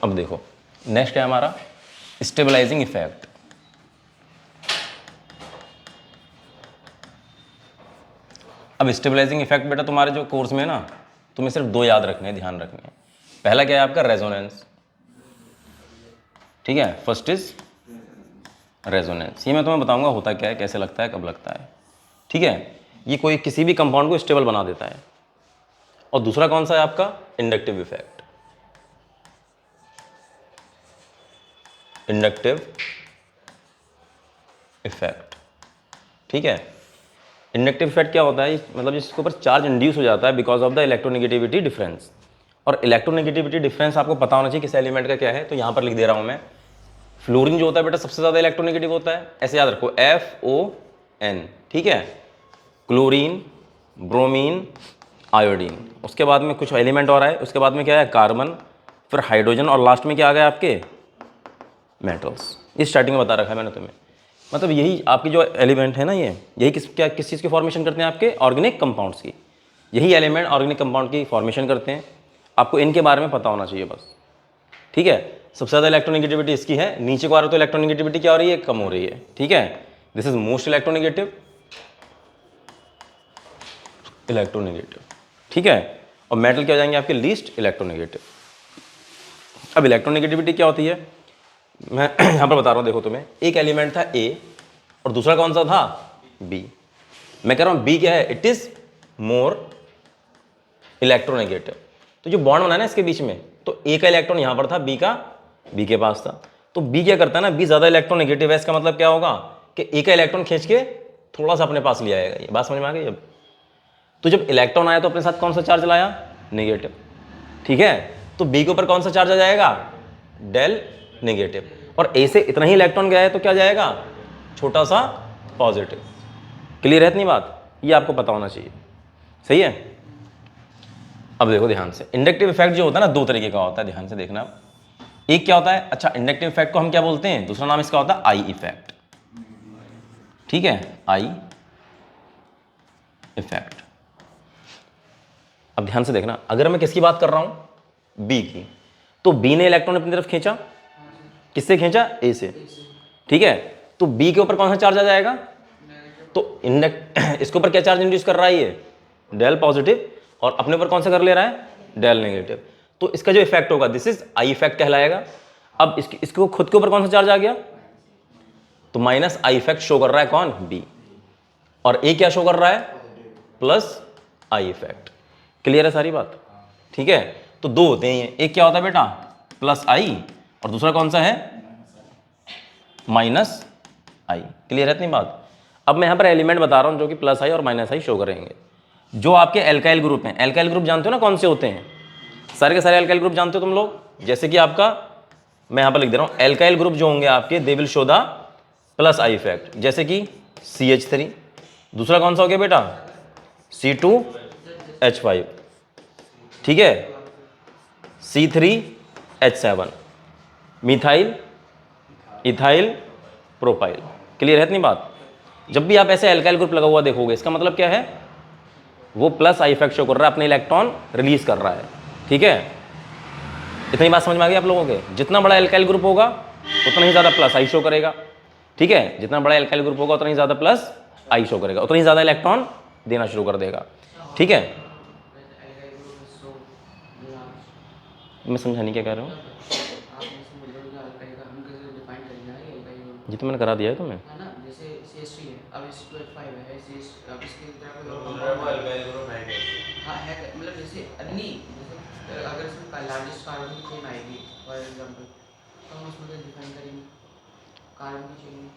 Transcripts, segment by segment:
अब देखो नेक्स्ट है हमारा स्टेबलाइजिंग इफेक्ट। अब स्टेबलाइजिंग इफेक्ट बेटा तुम्हारे जो कोर्स में ना तुम्हें सिर्फ दो याद रखने हैं, ध्यान रखने हैं। पहला क्या है आपका रेजोनेंस, ठीक है, फर्स्ट इज रेजोनेंस। ये मैं तुम्हें बताऊंगा होता क्या है, कैसे लगता है, कब लगता है, ठीक है। ये कोई किसी भी कंपाउंड को स्टेबल बना देता है। और दूसरा कौन सा है आपका इंडक्टिव इफेक्ट। इंडक्टिव इफेक्ट, ठीक है। इंडक्टिव इफेक्ट क्या होता है, मतलब जिसके ऊपर चार्ज इंड्यूस हो जाता है because of the electronegativity difference. और इलेक्ट्रोनेगेटिविटी डिफरेंस आपको पता होना चाहिए किस एलिमेंट का क्या है, तो यहां पर लिख दे रहा हूं मैं। फ्लोरीन जो होता है बेटा सबसे ज्यादा इलेक्ट्रोनेगेटिव होता है, ऐसे याद रखो FON, ठीक है। क्लोरीन, ब्रोमीन, आयोडीन, उसके बाद में कुछ एलिमेंट और आए, उसके बाद में क्या है कार्बन, फिर हाइड्रोजन, और लास्ट में क्या आ गया आपके मेटल्स। ये स्टार्टिंग में बता रखा है मैंने तुम्हें। मतलब यही आपकी जो एलिमेंट है ना, ये यही किस चीज़ की फॉर्मेशन करते हैं, आपके ऑर्गेनिक कंपाउंड्स की। यही एलिमेंट ऑर्गेनिक कंपाउंड की फॉर्मेशन करते हैं। आपको इनके बारे में पता होना चाहिए बस, ठीक है। सबसे ज़्यादा इलेक्ट्रोनेगेटिविटी इसकी है, नीचे को आ रहा तो इलेक्ट्रोनेगेटिविटी क्या हो रही है, कम हो रही है, ठीक है। दिस इज मोस्ट इलेक्ट्रोनेगेटिव, ठीक है। और मेटल क्या हो जाएंगे आपके लीस्ट इलेक्ट्रोनेगेटिव। अब इलेक्ट्रोनेगेटिविटी क्या होती है मैं यहां पर बता रहा हूं, देखो तुम्हें एक एलिमेंट था A और दूसरा कौन सा था B। मैं कह रहा हूं B क्या है, इट इज मोर इलेक्ट्रोनेगेटिव। तो जो बॉन्ड बना ना इसके बीच में, तो A का इलेक्ट्रॉन यहां पर था, B के पास था। तो B क्या करता है ना, B ज्यादा इलेक्ट्रोनेगेटिव है, इसका मतलब क्या होगा कि A का इलेक्ट्रॉन खींच के थोड़ा सा अपने पास ले आएगा। ये बात समझ में आ गई। अब तो जब इलेक्ट्रॉन आया तो अपने साथ कौन सा चार्ज लाया, नेगेटिव, ठीक है। तो B के ऊपर कौन सा चार्ज आ जाएगा, डेल नेगेटिव। और A से इतना ही इलेक्ट्रॉन गया है तो क्या जाएगा, छोटा सा पॉजिटिव। क्लियर है इतनी बात, ये आपको पता होना चाहिए, सही है। अब देखो ध्यान से, इंडक्टिव इफेक्ट जो होता है ना दो तरीके का होता है, ध्यान से देखना। एक क्या होता है, अच्छा इंडक्टिव इफेक्ट को हम क्या बोलते हैं, दूसरा नाम इसका होता है आई इफेक्ट, ठीक है, आई इफेक्ट। अब ध्यान से देखना, अगर मैं किसकी बात कर रहा हूं, बी की, तो बी ने इलेक्ट्रॉन अपनी तरफ खींचा, किससे खींचा, ए से, ठीक है। तो बी के ऊपर कौन सा चार्ज आ जाएगा, तो इसके ऊपर क्या चार्ज इंड्यूस कर रहा है, ये डेल पॉजिटिव, और अपने ऊपर कौन सा कर ले रहा है, डेल नेगेटिव। तो इसका जो इफेक्ट होगा दिस इज आई इफेक्ट कहलाएगा। अब इसको खुद के ऊपर कौन सा चार्ज आ गया, तो माइनस आई इफेक्ट शो कर रहा है कौन, बी, और ए क्या शो कर रहा है, प्लस आई इफेक्ट। क्लियर है सारी बात, ठीक है। तो दो होते हैं ये, एक क्या होता है बेटा प्लस आई, और दूसरा कौन सा है, माइनस आई। क्लियर है इतनी बात। अब मैं यहां पर एलिमेंट बता रहा हूं जो कि प्लस आई और माइनस आई शो करेंगे। जो आपके एल्काइल ग्रुप हैं, एल्काइल ग्रुप जानते हो ना कौन से होते हैं, सारे के सारे एल्काइल ग्रुप जानते हो तुम लोग। जैसे कि आपका मैं यहां पर लिख दे रहा हूं, एल्काइल ग्रुप जो होंगे आपके they will show the plus I effect. जैसे कि CH3, दूसरा कौन सा हो गया बेटा C2H5, ठीक है, C3H7, methyl, ethyl, propyl. Clear है इतनी बात। जब भी आप ऐसे एल्काइल ग्रुप लगा हुआ देखोगे, इसका मतलब क्या है, वो प्लस आई इफेक्ट शो कर रहा है, अपने इलेक्ट्रॉन रिलीज कर रहा है, ठीक है। इतनी बात समझ में आ गई आप लोगों के। जितना बड़ा एल्काइल ग्रुप होगा उतना ही ज्यादा प्लस आई शो करेगा, ठीक है। जितना बड़ा एल्काइल ग्रुप होगा उतना ही ज्यादा प्लस आई शो करेगा, उतना ही ज्यादा इलेक्ट्रॉन देना शुरू कर देगा, ठीक है। मैं समझाने क्या कह रहा हूँ, ये तो मैंने करा दिया है तुम्हें। अगर इसमें लार्जेस्ट कार्बन की चेन आएगी फॉर एग्जांपल, तो हम उसमें डिफाइन करेंगे कार्बन की चेन।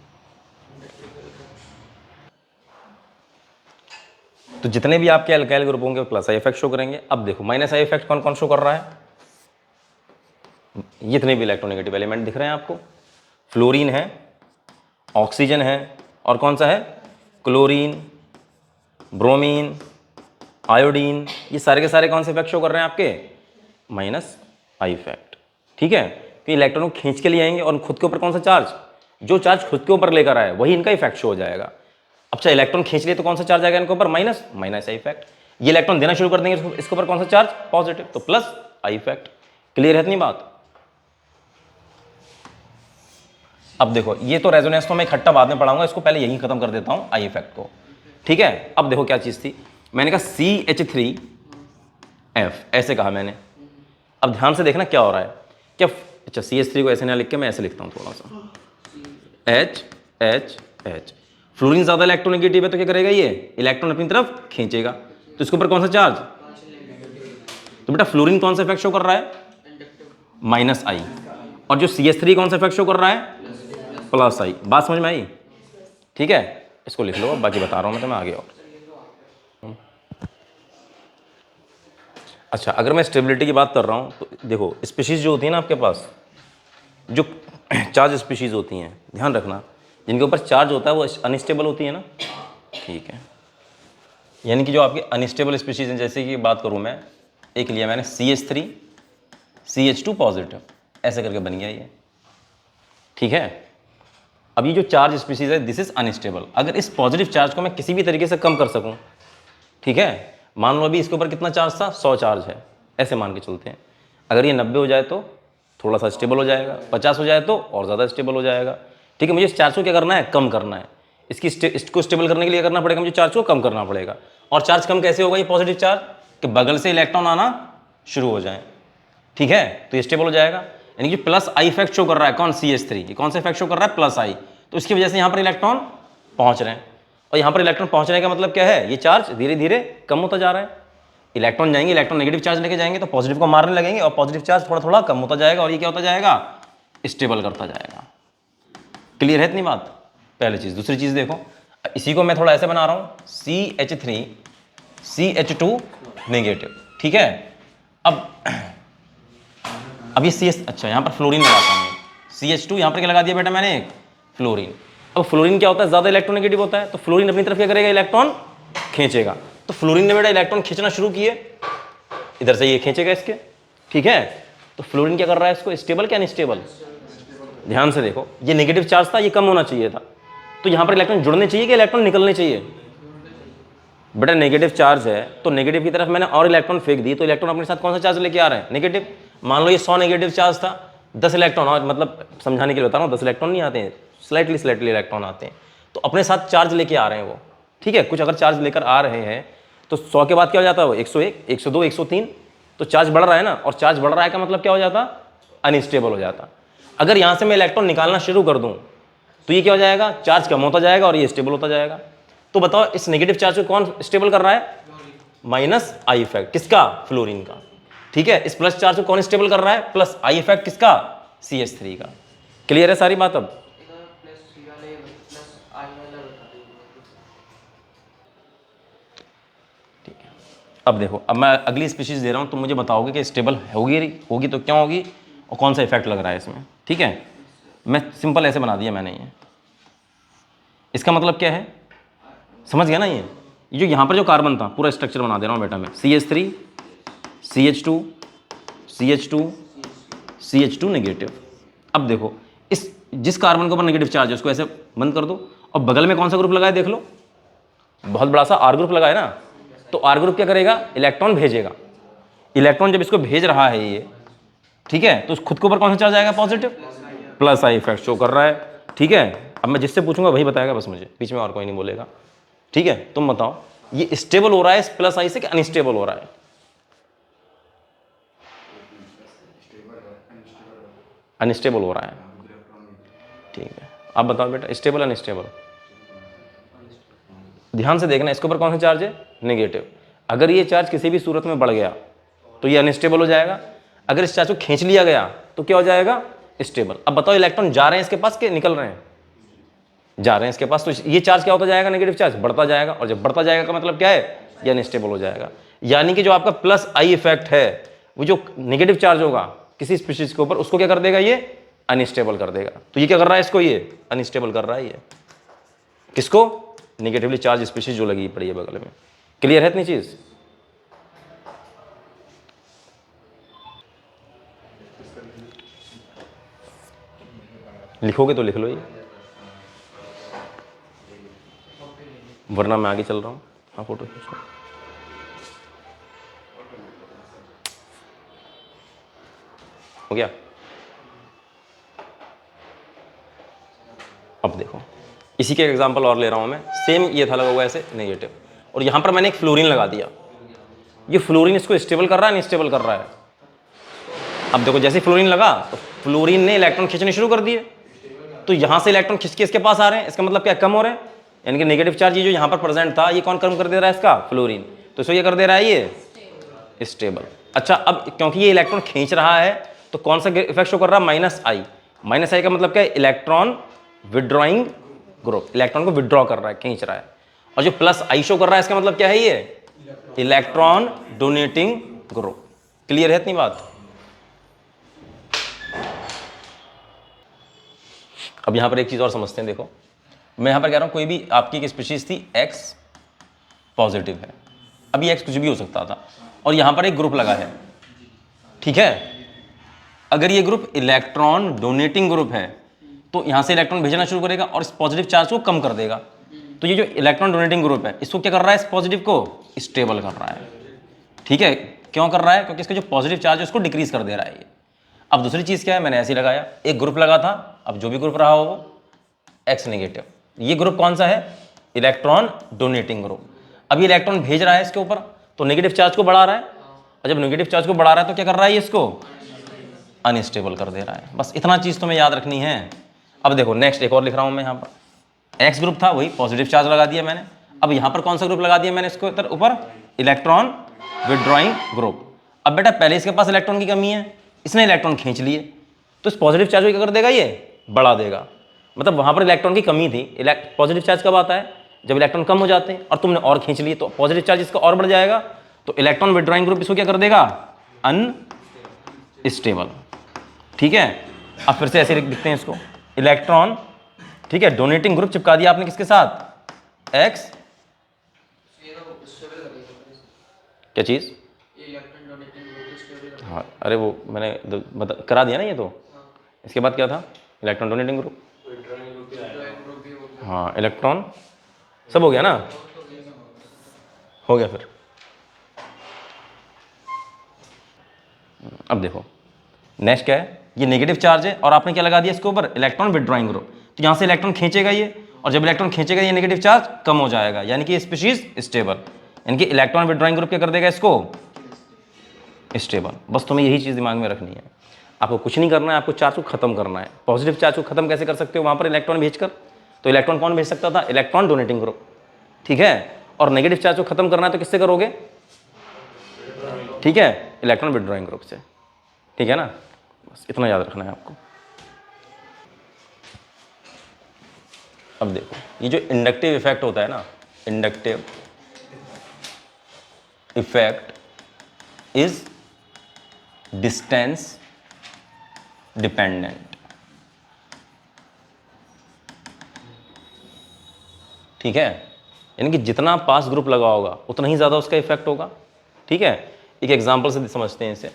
तो जितने भी आपके एल्काइल ग्रुप होंगे प्लस आई इफेक्ट शो करेंगे। अब देखो माइनस आई इफेक्ट कौन कौन शो कर रहा है, ये इतने भी इलेक्ट्रोनेगेटिव एलिमेंट दिख रहे हैं आपको। फ्लोरीन है, ऑक्सीजन है, और कौन सा है, क्लोरीन, ब्रोमीन, आयोडीन। ये सारे के सारे कौन से इफेक्ट शो कर रहे हैं आपके, माइनस आई इफेक्ट, ठीक है। तो इलेक्ट्रॉन को खींच के लिए आएंगे, और खुद के ऊपर कौन सा चार्ज, जो चार्ज खुद के ऊपर लेकर आए वही इनका इफेक्ट शो हो जाएगा। अब चाहे इलेक्ट्रॉन खींच लिए तो कौन सा चार्ज आएगा इनके ऊपर, माइनस, माइनस आई इफेक्ट। ये इलेक्ट्रॉन देना शुरू कर देंगे इसके ऊपर कौन सा चार्ज, पॉजिटिव, तो प्लस आई इफेक्ट। क्लियर है इतनी बात, अब देखो ये तो रेजोनेंस तो मैं इकट्ठा बाद में पढ़ाऊंगा, इसको पहले यहीं खत्म कर देता हूँ आई इफेक्ट को, ठीक है। अब देखो क्या चीज़ थी, मैंने कहा CH3F ऐसे कहा मैंने। अब ध्यान से देखना क्या हो रहा है, क्या अच्छा CH3 को ऐसे ना लिख के मैं ऐसे लिखता हूँ थोड़ा सा, H H H। फ्लोरीन ज़्यादा इलेक्ट्रोनेगेटिव है तो क्या करेगा, ये इलेक्ट्रॉन अपनी तरफ खींचेगा, तो इसके ऊपर कौन सा चार्ज, तो बेटा फ्लोरीन कौन सा इफेक्ट शो कर रहा है, -I, और जो CH3 कौन सा इफेक्ट शो कर रहा है, +I। बात समझ में आई, ठीक है। इसको लिख लो, अब बाकी बता रहा हूँ मैं तुम्हें आगे और। अच्छा अगर मैं स्टेबिलिटी की बात कर रहा हूँ तो देखो स्पीशीज़ जो होती है ना आपके पास, जो चार्ज स्पीशीज़ होती हैं, ध्यान रखना, जिनके ऊपर चार्ज होता है वो अनस्टेबल होती है ना, ठीक है। यानी कि जो आपकी अनस्टेबल स्पीशीज़ हैं, जैसे कि बात करूँ मैं, एक लिया मैंने CH3 CH2 पॉजिटिव, ऐसे करके बन गया ये, ठीक है। अब ये जो चार्ज स्पीशीज़ है दिस इज अनस्टेबल। अगर इस पॉजिटिव चार्ज को मैं किसी भी तरीके से कम कर सकूं, ठीक है, मान लो अभी इसके ऊपर कितना चार्ज था, 100 चार्ज है, ऐसे मान के चलते हैं। अगर ये 90 हो जाए तो थोड़ा सा स्टेबल हो जाएगा, 50 हो जाए तो और ज़्यादा स्टेबल हो जाएगा, ठीक है। मुझे इस चार्ज को क्या करना है, कम करना है। इसको स्टेबल करने के लिए करना पड़ेगा, मुझे चार्ज को कम करना पड़ेगा। और चार्ज कम कैसे होगा, ये पॉजिटिव चार्ज कि बगल से इलेक्ट्रॉन आना शुरू हो जाए, ठीक है, तो ये स्टेबल हो जाएगा। यानी कि +I इफेक्ट शो कर रहा है, कौन, CH3, ये कौन सा इफेक्ट शो कर रहा है, +I। तो इसकी वजह से यहाँ पर इलेक्ट्रॉन पहुँच रहे हैं, और यहाँ पर इलेक्ट्रॉन पहुँचने का मतलब क्या है, ये चार्ज धीरे धीरे कम होता जा रहा है। इलेक्ट्रॉन जाएंगे, इलेक्ट्रॉन नेगेटिव चार्ज लेके जाएंगे तो पॉजिटिव को मारने लगेंगे, और पॉजिटिव चार्ज थोड़ा थोड़ा कम होता जाएगा, और ये क्या होता जाएगा, स्टेबल करता जाएगा। क्लियर है इतनी बात, पहली चीज़। दूसरी चीज़ देखो, इसी को मैं थोड़ा ऐसे बना रहा हूँ, CH3 CH2 नेगेटिव, ठीक है। अब ये CS, अच्छा यहाँ पर फ्लोरीन लगाता हूँ, CH2 यहाँ पर क्या लगा दिया बेटा मैंने, एक फ्लोरीन। अब फ्लोरीन क्या होता है, ज़्यादा इलेक्ट्रोनेगेटिव होता है, तो फ्लोरीन अपनी तरफ क्या करेगा, इलेक्ट्रॉन खींचेगा। तो फ्लोरीन ने बेटा इलेक्ट्रॉन खींचना शुरू किए, इधर से ये खींचेगा इसके, ठीक है। तो फ्लोरीन क्या कर रहा है, इसको स्टेबल क्या अनस्टेबल, ध्यान से देखो, ये नेगेटिव चार्ज था, ये कम होना चाहिए था, तो यहाँ पर इलेक्ट्रॉन जुड़ने चाहिए कि इलेक्ट्रॉन निकलने चाहिए, बेटा नेगेटिव चार्ज है तो नेगेटिव की तरफ मैंने और इलेक्ट्रॉन फेंक दी, तो इलेक्ट्रॉन अपने साथ कौन सा चार्ज लेके आ रहे हैं, नेगेटिव। मान लो ये 100 नेगेटिव चार्ज था, 10 इलेक्ट्रॉन, और मतलब समझाने के लिए बता रहा हूँ, 10 इलेक्ट्रॉन नहीं आते हैं, स्लाइटली इलेक्ट्रॉन आते हैं, तो अपने साथ चार्ज लेके आ रहे हैं वो, ठीक है। कुछ अगर चार्ज लेकर आ रहे हैं तो 100 के बाद क्या हो जाता है वो, 101 102 103, तो चार्ज बढ़ रहा है ना, और चार्ज बढ़ रहा है का मतलब क्या हो जाता, अनस्टेबल हो जाता। अगर यहाँ से मैं इलेक्ट्रॉन निकालना शुरू कर दूँ तो ये क्या हो जाएगा, चार्ज कम होता जाएगा और ये स्टेबल होता जाएगा। तो बताओ इस नेगेटिव चार्ज को कौन स्टेबल कर रहा है, -I इफेक्ट, किसका, फ्लोरीन का, ठीक है। इस प्लस चार्ज को कौन स्टेबल कर रहा है, +I इफेक्ट, किसका, CH3 का। क्लियर है सारी बात। अब +3 वाले +I वाला बता दो। ठीक है, अब देखो, अब मैं अगली स्पीशीज दे रहा हूं, तुम मुझे बताओगे कि स्टेबल होगी तो क्या होगी और कौन सा इफेक्ट लग रहा है इसमें, ठीक है। मैं सिंपल ऐसे बना दिया मैंने, ये इसका मतलब क्या है, समझ गया ना। ये जो यहाँ पर जो कार्बन था, पूरा स्ट्रक्चर बना दे रहा हूँ बेटा मैं, CH3 CH2 CH2 CH2 negative. अब देखो इस जिस कार्बन के ऊपर नेगेटिव चार्ज है उसको ऐसे बंद कर दो, और बगल में कौन सा ग्रुप लगा है देख लो, बहुत बड़ा सा R ग्रुप लगा है ना, तो R ग्रुप क्या करेगा, इलेक्ट्रॉन भेजेगा। इलेक्ट्रॉन जब इसको भेज रहा है ये, ठीक है, तो खुद के ऊपर कौन सा चार्ज आएगा, पॉजिटिव, +I इफेक्ट शो कर रहा है, ठीक है। अब मैं जिससे पूछूंगा वही बताएगा बस, मुझे बीच में और कोई नहीं बोलेगा, ठीक है। तुम बताओ ये स्टेबल हो रहा है इस +I से कि अनस्टेबल हो रहा है, अनस्टेबल हो रहा है, ठीक है। आप बताओ बेटा स्टेबल अनस्टेबल, ध्यान से देखना, इसके ऊपर कौन सा चार्ज है, नेगेटिव। अगर ये चार्ज किसी भी सूरत में बढ़ गया तो ये अनस्टेबल हो जाएगा, अगर इस चार्ज को खींच लिया गया तो क्या हो जाएगा, स्टेबल। अब बताओ इलेक्ट्रॉन जा रहे हैं इसके पास कि निकल रहे हैं, जा रहे हैं इसके पास, तो ये चार्ज क्या होता जाएगा, नेगेटिव चार्ज बढ़ता जाएगा, और जब बढ़ता जाएगा का मतलब क्या है, ये अनस्टेबल हो जाएगा। यानी कि जो आपका +I इफेक्ट है, वो जो नेगेटिव चार्ज होगा किसी स्पीशीज के ऊपर, उसको क्या कर देगा, ये अनस्टेबल कर देगा। तो ये क्या कर रहा है, इसको ये अनस्टेबल कर रहा है, ये किसको, नेगेटिवली चार्ज स्पीशीज जो लगी पड़ी है बगल में। क्लियर है इतनी चीज। लिखोगे तो लिख लो ये, वरना मैं आगे चल रहा हूँ। हाँ फोटो खींचो, हो गया। इसी के एग्जांपल और ले रहा हूँ मैं, सेम ये था लगा हुआ ऐसे नेगेटिव, और यहाँ पर मैंने एक फ्लोरीन लगा दिया, ये फ्लोरीन इसको स्टेबल कर रहा है, नहीं स्टेबल कर रहा है? अब देखो जैसे फ्लोरीन लगा तो फ्लोरीन ने इलेक्ट्रॉन खींचने शुरू कर दिए, तो यहाँ से इलेक्ट्रॉन खींच के इसके पास आ रहे हैं, इसका मतलब क्या, कम हो रहे हैं, यानी कि नेगेटिव चार्ज ये जो यहाँ पर प्रेजेंट था ये कौन कम कर दे रहा है, इसका फ्लोरीन, तो इसको ये कर दे रहा है ये स्टेबल। अच्छा, अब क्योंकि ये इलेक्ट्रॉन खींच रहा है तो कौन सा इफेक्ट शो कर रहा है, -I। -I का मतलब क्या है, इलेक्ट्रॉन विड्रॉइंग ग्रुप, इलेक्ट्रॉन को विड्रॉ कर रहा है, खींच रहा है। और जो +I शो कर रहा है इसका मतलब क्या है, ये इलेक्ट्रॉन डोनेटिंग ग्रुप। क्लियर है इतनी बात? अब यहां पर एक चीज और समझते हैं, देखो मैं यहां पर कह रहा हूं कोई भी आपकी एक स्पीशीज थी X पॉजिटिव है, अभी X कुछ भी हो सकता था, और यहां पर एक ग्रुप लगा है, ठीक है, अगर ये ग्रुप इलेक्ट्रॉन डोनेटिंग ग्रुप है तो यहां से इलेक्ट्रॉन भेजना शुरू करेगा और इस पॉजिटिव चार्ज को कम कर देगा। तो ये जो इलेक्ट्रॉन डोनेटिंग ग्रुप है इसको क्या कर रहा है, इस पॉजिटिव को स्टेबल कर रहा है, ठीक है। क्यों कर रहा है, क्योंकि इसका जो पॉजिटिव चार्ज है उसको डिक्रीज कर दे रहा है ये। अब दूसरी चीज क्या है, मैंने ऐसे ही लगाया, एक ग्रुप लगा था, अब जो भी ग्रुप रहा हो वो X नेगेटिव, ये ग्रुप कौन सा है, इलेक्ट्रॉन डोनेटिंग ग्रुप। अब ये इलेक्ट्रॉन भेज रहा है इसके ऊपर तो नेगेटिव चार्ज को बढ़ा रहा है, और जब नेगेटिव चार्ज को बढ़ा रहा है तो क्या कर रहा है, ये इसको अनस्टेबल कर दे रहा है। बस इतना चीज तुम्हें याद रखनी है। अब देखो नेक्स्ट एक और लिख रहा हूं मैं, यहाँ पर X ग्रुप था, वही पॉजिटिव चार्ज लगा दिया मैंने, अब यहाँ पर कौन सा ग्रुप लगा दिया मैंने, इसको ऊपर इलेक्ट्रॉन विड्रॉइंग ग्रुप। अब बेटा पहले इसके पास इलेक्ट्रॉन की कमी है, इसने इलेक्ट्रॉन खींच लिए, तो इस पॉजिटिव चार्ज को क्या कर देगा, ये बढ़ा देगा। मतलब वहां पर इलेक्ट्रॉन की कमी थी, पॉजिटिव चार्ज कब आता है, जब इलेक्ट्रॉन कम हो जाते हैं और तुमने और खींच लिए, तो पॉजिटिव चार्ज इसका और बढ़ जाएगा, तो इलेक्ट्रॉन विड्रॉइंग ग्रुप इसको क्या कर देगा, अनस्टेबल, ठीक है। अब फिर से ऐसे लिखते हैं इसको, इलेक्ट्रॉन, ठीक है, डोनेटिंग ग्रुप चिपका दिया आपने किसके साथ, X, क्या चीज, हाँ अरे वो मैंने करा दिया ना ये, तो इसके बाद क्या था, इलेक्ट्रॉन डोनेटिंग ग्रुप, हाँ इलेक्ट्रॉन, सब हो गया ना, हो गया। फिर अब देखो नेक्स्ट क्या है, ये नेगेटिव चार्ज है और आपने क्या लगा दिया इसके ऊपर, इलेक्ट्रॉन विड्रॉइंग ग्रुप, तो यहाँ से इलेक्ट्रॉन खींचेगा ये, और जब इलेक्ट्रॉन खींचेगा ये नेगेटिव चार्ज कम हो जाएगा, यानी कि स्पीशीज स्टेबल, यानी कि इलेक्ट्रॉन विड्रॉइंग ग्रुप क्या कर देगा इसको स्टेबल। बस तुम्हें यही चीज़ दिमाग में रखनी है, आपको कुछ नहीं करना है, आपको चार्ज को खत्म करना है। पॉजिटिव चार्ज को खत्म कैसे कर सकते हो, वहाँ पर इलेक्ट्रॉन भेजकर, तो इलेक्ट्रॉन कौन भेज सकता था, इलेक्ट्रॉन डोनेटिंग ग्रुप, ठीक है। और नेगेटिव चार्ज को खत्म करना है तो किससे करोगे, ठीक है, इलेक्ट्रॉन विड्रॉइंग ग्रुप से, ठीक है ना। बस इतना याद रखना है आपको। अब देखो ये जो इंडक्टिव इफेक्ट होता है ना, inductive effect is distance dependent, ठीक है, यानी कि जितना पास ग्रुप लगा होगा उतना ही ज़्यादा उसका इफेक्ट होगा, ठीक है। एक एग्जांपल से समझते हैं इसे,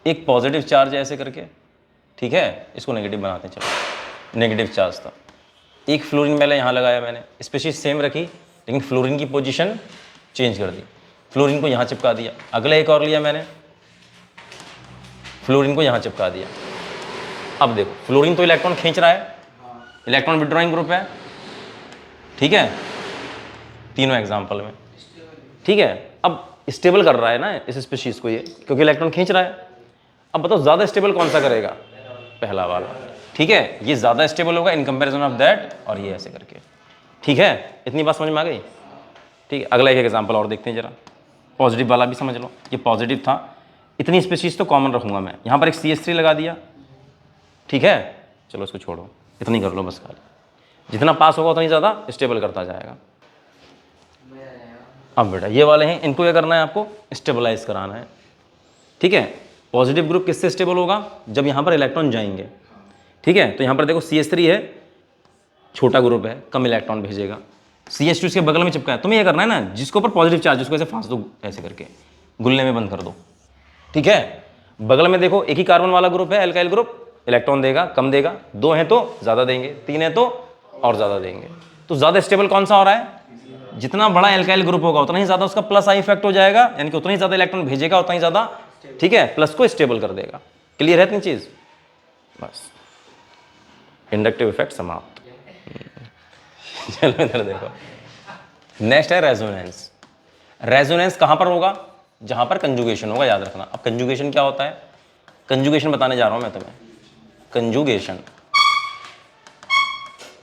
एक पॉजिटिव चार्ज है ऐसे करके, ठीक है, इसको नेगेटिव बनाते हैं, चलो नेगेटिव चार्ज था, एक फ्लोरीन मैंने यहाँ लगाया, मैंने स्पीशीज सेम रखी लेकिन फ्लोरीन की पोजीशन चेंज कर दी, फ्लोरीन को यहाँ चिपका दिया, अगला एक और लिया मैंने, फ्लोरीन को यहाँ चिपका दिया। अब देखो फ्लोरीन तो इलेक्ट्रॉन खींच रहा है, इलेक्ट्रॉन विड्रॉइंग ग्रुप है, ठीक है, तीनों एग्जाम्पल में, ठीक है। अब स्टेबल कर रहा है ना इस स्पीशीज को ये, क्योंकि इलेक्ट्रॉन खींच रहा है। अब बताओ ज़्यादा स्टेबल कौन सा करेगा, पहला वाला, ठीक है, ये ज़्यादा स्टेबल होगा इन कंपेरिजन ऑफ दैट, और ये ऐसे करके, ठीक है। इतनी बात समझ में आ गई, ठीक है। अगला एक एग्जाम्पल और देखते हैं जरा, पॉजिटिव वाला भी समझ लो, ये पॉजिटिव था, इतनी स्पीशीज तो कॉमन रखूंगा मैं, यहाँ पर एक CH3 लगा दिया, ठीक है, चलो इसको छोड़ो, इतनी कर लो बस, खाली जितना पास होगा उतना ही ज़्यादा स्टेबल करता जाएगा। अब बेटा ये वाले हैं, इनको क्या करना है, आपको स्टेबलाइज कराना है, ठीक है। पॉजिटिव ग्रुप किससे स्टेबल होगा, जब यहाँ पर इलेक्ट्रॉन जाएंगे, ठीक है। तो यहाँ पर देखो CH3 है, छोटा ग्रुप है, कम इलेक्ट्रॉन भेजेगा, CH2 इसके बगल में चिपका है, तुम्हें ये करना है ना, जिसके ऊपर पॉजिटिव चार्ज उसको ऐसे फांस दो, ऐसे करके गुल्ले में बंद कर दो, ठीक है। बगल में देखो एक ही कार्बन वाला ग्रुप है, एल्काइल ग्रुप, इलेक्ट्रॉन देगा कम देगा, 2 हैं तो ज़्यादा देंगे, 3 है तो और ज़्यादा देंगे। तो ज़्यादा स्टेबल कौन सा हो रहा है, जितना बड़ा एल्काइल ग्रुप होगा उतना ही ज़्यादा उसका +I इफेक्ट हो जाएगा, यानी कि उतना ही ज़्यादा इलेक्ट्रॉन भेजेगा, उतना ही ज़्यादा, ठीक है, प्लस को स्टेबल कर देगा। क्लियर है इतनी चीज़, बस इंडक्टिव इफेक्ट समाप्त। चलो इधर देखो, नेक्स्ट है रेजोनेंस। रेजोनेंस कहाँ पर होगा? जहाँ पर कंजुगेशन होगा, याद रखना। अब कंजुगेशन क्या होता है? कंजुगेशन बताने जा रहा हूँ मैं तुम्हें। Conjugation,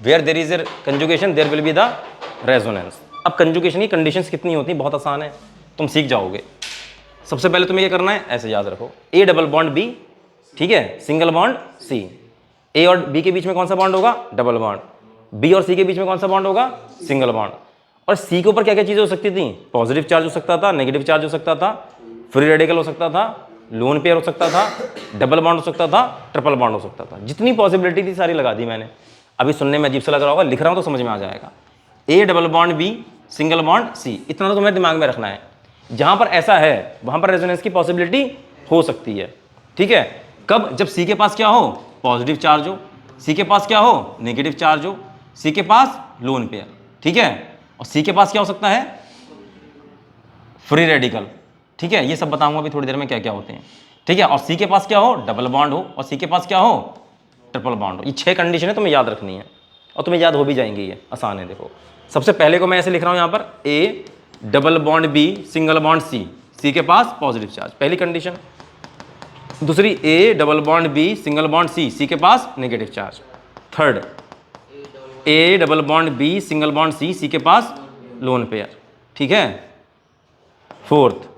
where there is a conjugation there will be the resonance. अब कंजुगेशन की कंडीशंस कितनी होती हैं? बहुत आसान है, तुम सीख जाओगे। सबसे पहले तुम्हें ये करना है, ऐसे याद रखो, ए डबल बॉन्ड बी, ठीक है, सिंगल बॉन्ड सी। ए और बी के बीच में कौन सा बॉन्ड होगा? Double bond. बी और सी के बीच में कौन सा बॉन्ड होगा? Single bond. और सी के ऊपर क्या क्या चीज़ें हो सकती थी? पॉजिटिव चार्ज हो सकता था, नेगेटिव चार्ज हो सकता था, फ्री रेडिकल हो सकता था, लोन पेयर हो सकता था, डबल बॉन्ड हो सकता था, ट्रिपल बॉन्ड हो सकता था। जितनी पॉसिबिलिटी थी सारी लगा दी मैंने। अभी सुनने में अजीब सा लग रहा होगा, लिख रहा हूँ तो समझ में आ जाएगा। A double bond B, single bond C, इतना तो तुम्हें दिमाग में रखना है। जहां पर ऐसा है वहां पर रेजोनेंस की पॉसिबिलिटी हो सकती है, ठीक है। कब? जब सी के पास क्या हो? पॉजिटिव चार्ज हो, सी के पास क्या हो? नेगेटिव चार्ज हो, सी के पास लोन पेयर, ठीक है, और सी के पास क्या हो सकता है? फ्री रेडिकल, ठीक है। ये सब बताऊंगा अभी थोड़ी देर में क्या क्या होते हैं, ठीक है। और सी के पास क्या हो? डबल बॉन्ड हो, और सी के पास क्या हो? ट्रिपल बॉन्ड हो। ये 6 कंडीशन है, तुम्हें याद रखनी है, और तुम्हें याद हो भी जाएंगी, ये आसान है। देखो सबसे पहले को मैं ऐसे लिख रहा हूं यहां पर, A double bond B, single bond C, C के पास पॉजिटिव चार्ज, पहली कंडीशन। दूसरी, A double bond B, single bond C, C के पास negative charge. Third, A double bond B, single bond C, C के पास लोन पेयर, ठीक है। Fourth,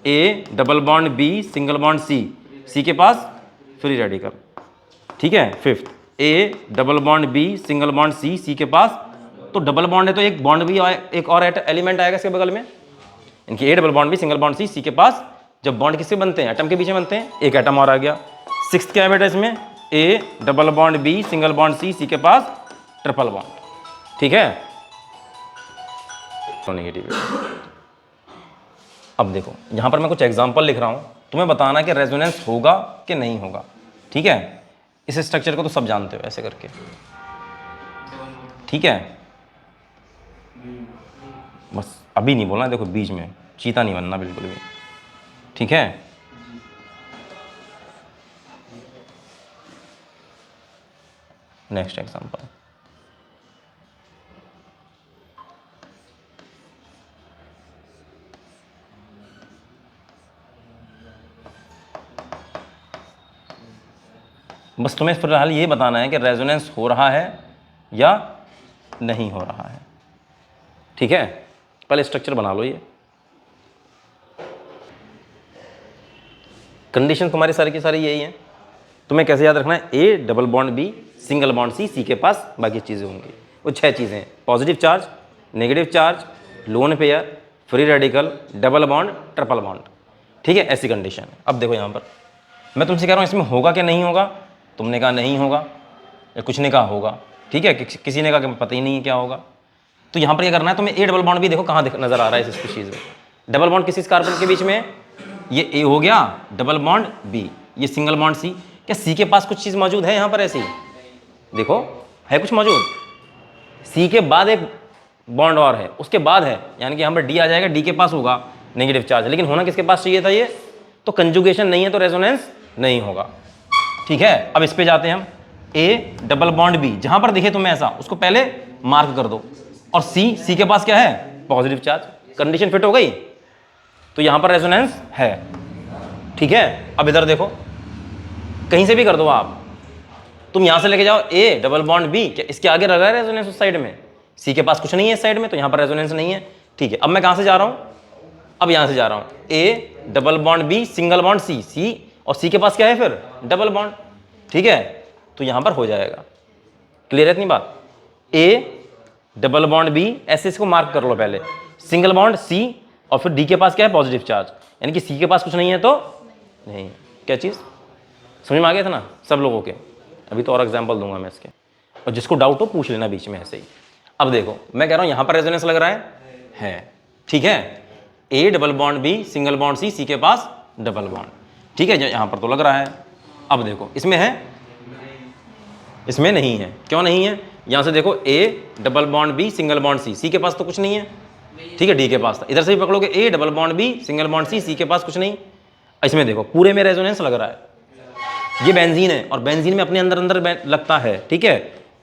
A double bond B, single bond C, C के पास free radical, ठीक है। Fifth, A double bond B, single bond C, C के पास, तो डबल बॉन्ड है तो एक बॉन्ड भी एक और एलिमेंट आएगा इसके बगल में, इनकी A double bond B, single bond C, C के पास। जब बॉन्ड किससे बनते हैं? एटम के बीच में बनते हैं, एक एटम और आ गया। सिक्स्थ क्या है बेटा इसमें? A double bond B, single bond C, C के पास ट्रिपल बॉन्ड, ठीक है। तो नेगेटिव। अब देखो यहां पर मैं कुछ एग्जांपल लिख रहा हूं, तुम्हें बताना कि रेजोनेंस होगा कि नहीं होगा, ठीक है। इस स्ट्रक्चर को तो सब जानते हो ऐसे करके, ठीक है। बस अभी नहीं बोलना, देखो बीच में चीता नहीं बनना बिल्कुल भी, ठीक है। नेक्स्ट एग्जांपल, बस तुम्हें फिलहाल ये बताना है कि रेजोनेंस हो रहा है या नहीं हो रहा है, ठीक है। पहले स्ट्रक्चर बना लो। ये कंडीशन तुम्हारी सारी की सारी यही है। तुम्हें कैसे याद रखना है? A double bond B, single bond C, C के पास बाकी चीज़ें होंगी। वो 6 चीज़ें हैं, positive charge, negative charge, lone pair, free radical, double bond, triple bond, ठीक है। ऐसी कंडीशन है। अब देखो यहाँ पर मैं तुमसे कह रहा हूँ इसमें होगा कि नहीं होगा, तुमने कहा नहीं होगा, या कुछ ने कहा होगा, ठीक है। किसी ने कहा कि पता ही नहीं है क्या होगा। तो यहाँ पर क्या करना है तुम्हें? ए डबल बॉन्ड भी देखो कहाँ नजर आ रहा है इस स्पीशीज में। डबल बॉन्ड किस कार्बन के बीच में है? ये ए हो गया, डबल बॉन्ड बी, ये सिंगल बॉन्ड सी। क्या सी के पास कुछ चीज़ मौजूद है यहाँ पर? ऐसी देखो है कुछ मौजूद। सी के बाद एक बॉन्ड और है, उसके बाद है, यानी कि यहाँ पर डी आ जाएगा, डी के पास होगा नेगेटिव चार्ज, लेकिन होना किसके पास चाहिए था? ये तो कंजुगेशन नहीं है तो रेजोनेंस नहीं होगा, ठीक है। अब इस पे जाते हैं हम। ए डबल बॉन्ड बी, जहां पर दिखे तुम्हें ऐसा उसको पहले मार्क कर दो, और सी, सी के पास क्या है? Positive charge. कंडीशन फिट हो गई तो यहां पर रेजोनेंस है, ठीक है। अब इधर देखो, कहीं से भी कर दो आप, तुम यहां से लेके जाओ ए डबल बॉन्ड बी, क्या इसके आगे लगा है रेजोनेंस उस साइड में? सी के पास कुछ नहीं है इस साइड में, तो यहां पर रेजोनेंस नहीं है, ठीक है। अब मैं कहां से जा रहा हूं? अब यहां से जा रहा हूं, A double bond B, single bond C, C और सी के पास क्या है फिर? डबल बॉन्ड, ठीक है। तो यहां पर हो जाएगा। क्लियर है इतनी बात? ए डबल बॉन्ड बी, ऐसे इसको मार्क कर लो पहले, सिंगल बॉन्ड सी, और फिर डी के पास क्या है? पॉजिटिव चार्ज, यानी कि सी के पास कुछ नहीं है तो नहीं। क्या चीज़ समझ में आ गया था ना सब लोगों के? अभी तो और एग्जाम्पल दूंगा मैं इसके, और जिसको डाउट हो पूछ लेना बीच में ऐसे ही। अब देखो मैं कह रहा हूं यहां पर रेजोनेंस लग रहा है, ठीक है। A double bond B, single bond C, C के पास डबल बॉन्ड, ठीक है। यहां पर तो लग रहा है। अब देखो इसमें है, इसमें नहीं है। क्यों नहीं है? यहां से देखो, A double bond B, single bond C, C के पास तो कुछ नहीं है, ठीक है, डी के पास था। इधर से भी पकड़ोगे, A double bond B, single bond C, C के पास कुछ नहीं। इसमें देखो पूरे में रेजोनेंस लग रहा है। ये बेंजीन है, और बेंजीन में अपने अंदर अंदर लगता है, ठीक है।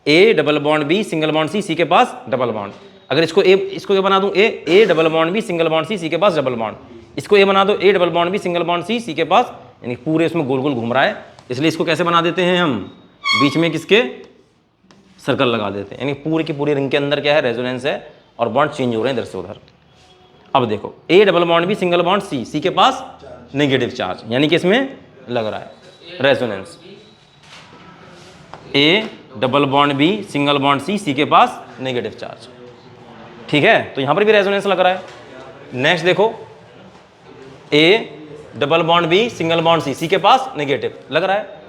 A double bond B single bond C, C के पास डबल बॉन्ड। अगर इसको ए बना दूं A double bond B single bond C के पास डबल बॉन्ड। इसको ए बना दो A double bond B single bond C के पास, यानी पूरे इसमें गोल गोल घूम रहा है, इसलिए इसको कैसे बना देते हैं हम, बीच में किसके सर्कल लगा देते हैं, यानी पूरी की पूरी रिंग के अंदर क्या है, रेजोनेंस है और बॉन्ड चेंज हो रहे हैं इधर से उधर। अब देखो A double bond B single bond C के पास नेगेटिव चार्ज, यानी कि इसमें लग रहा है resonance. A double bond B single bond C के पास नेगेटिव चार्ज, ठीक है, तो यहां पर भी रेजोनेंस लग रहा है। नेक्स्ट देखो A double bond B single bond C के पास नेगेटिव लग रहा है।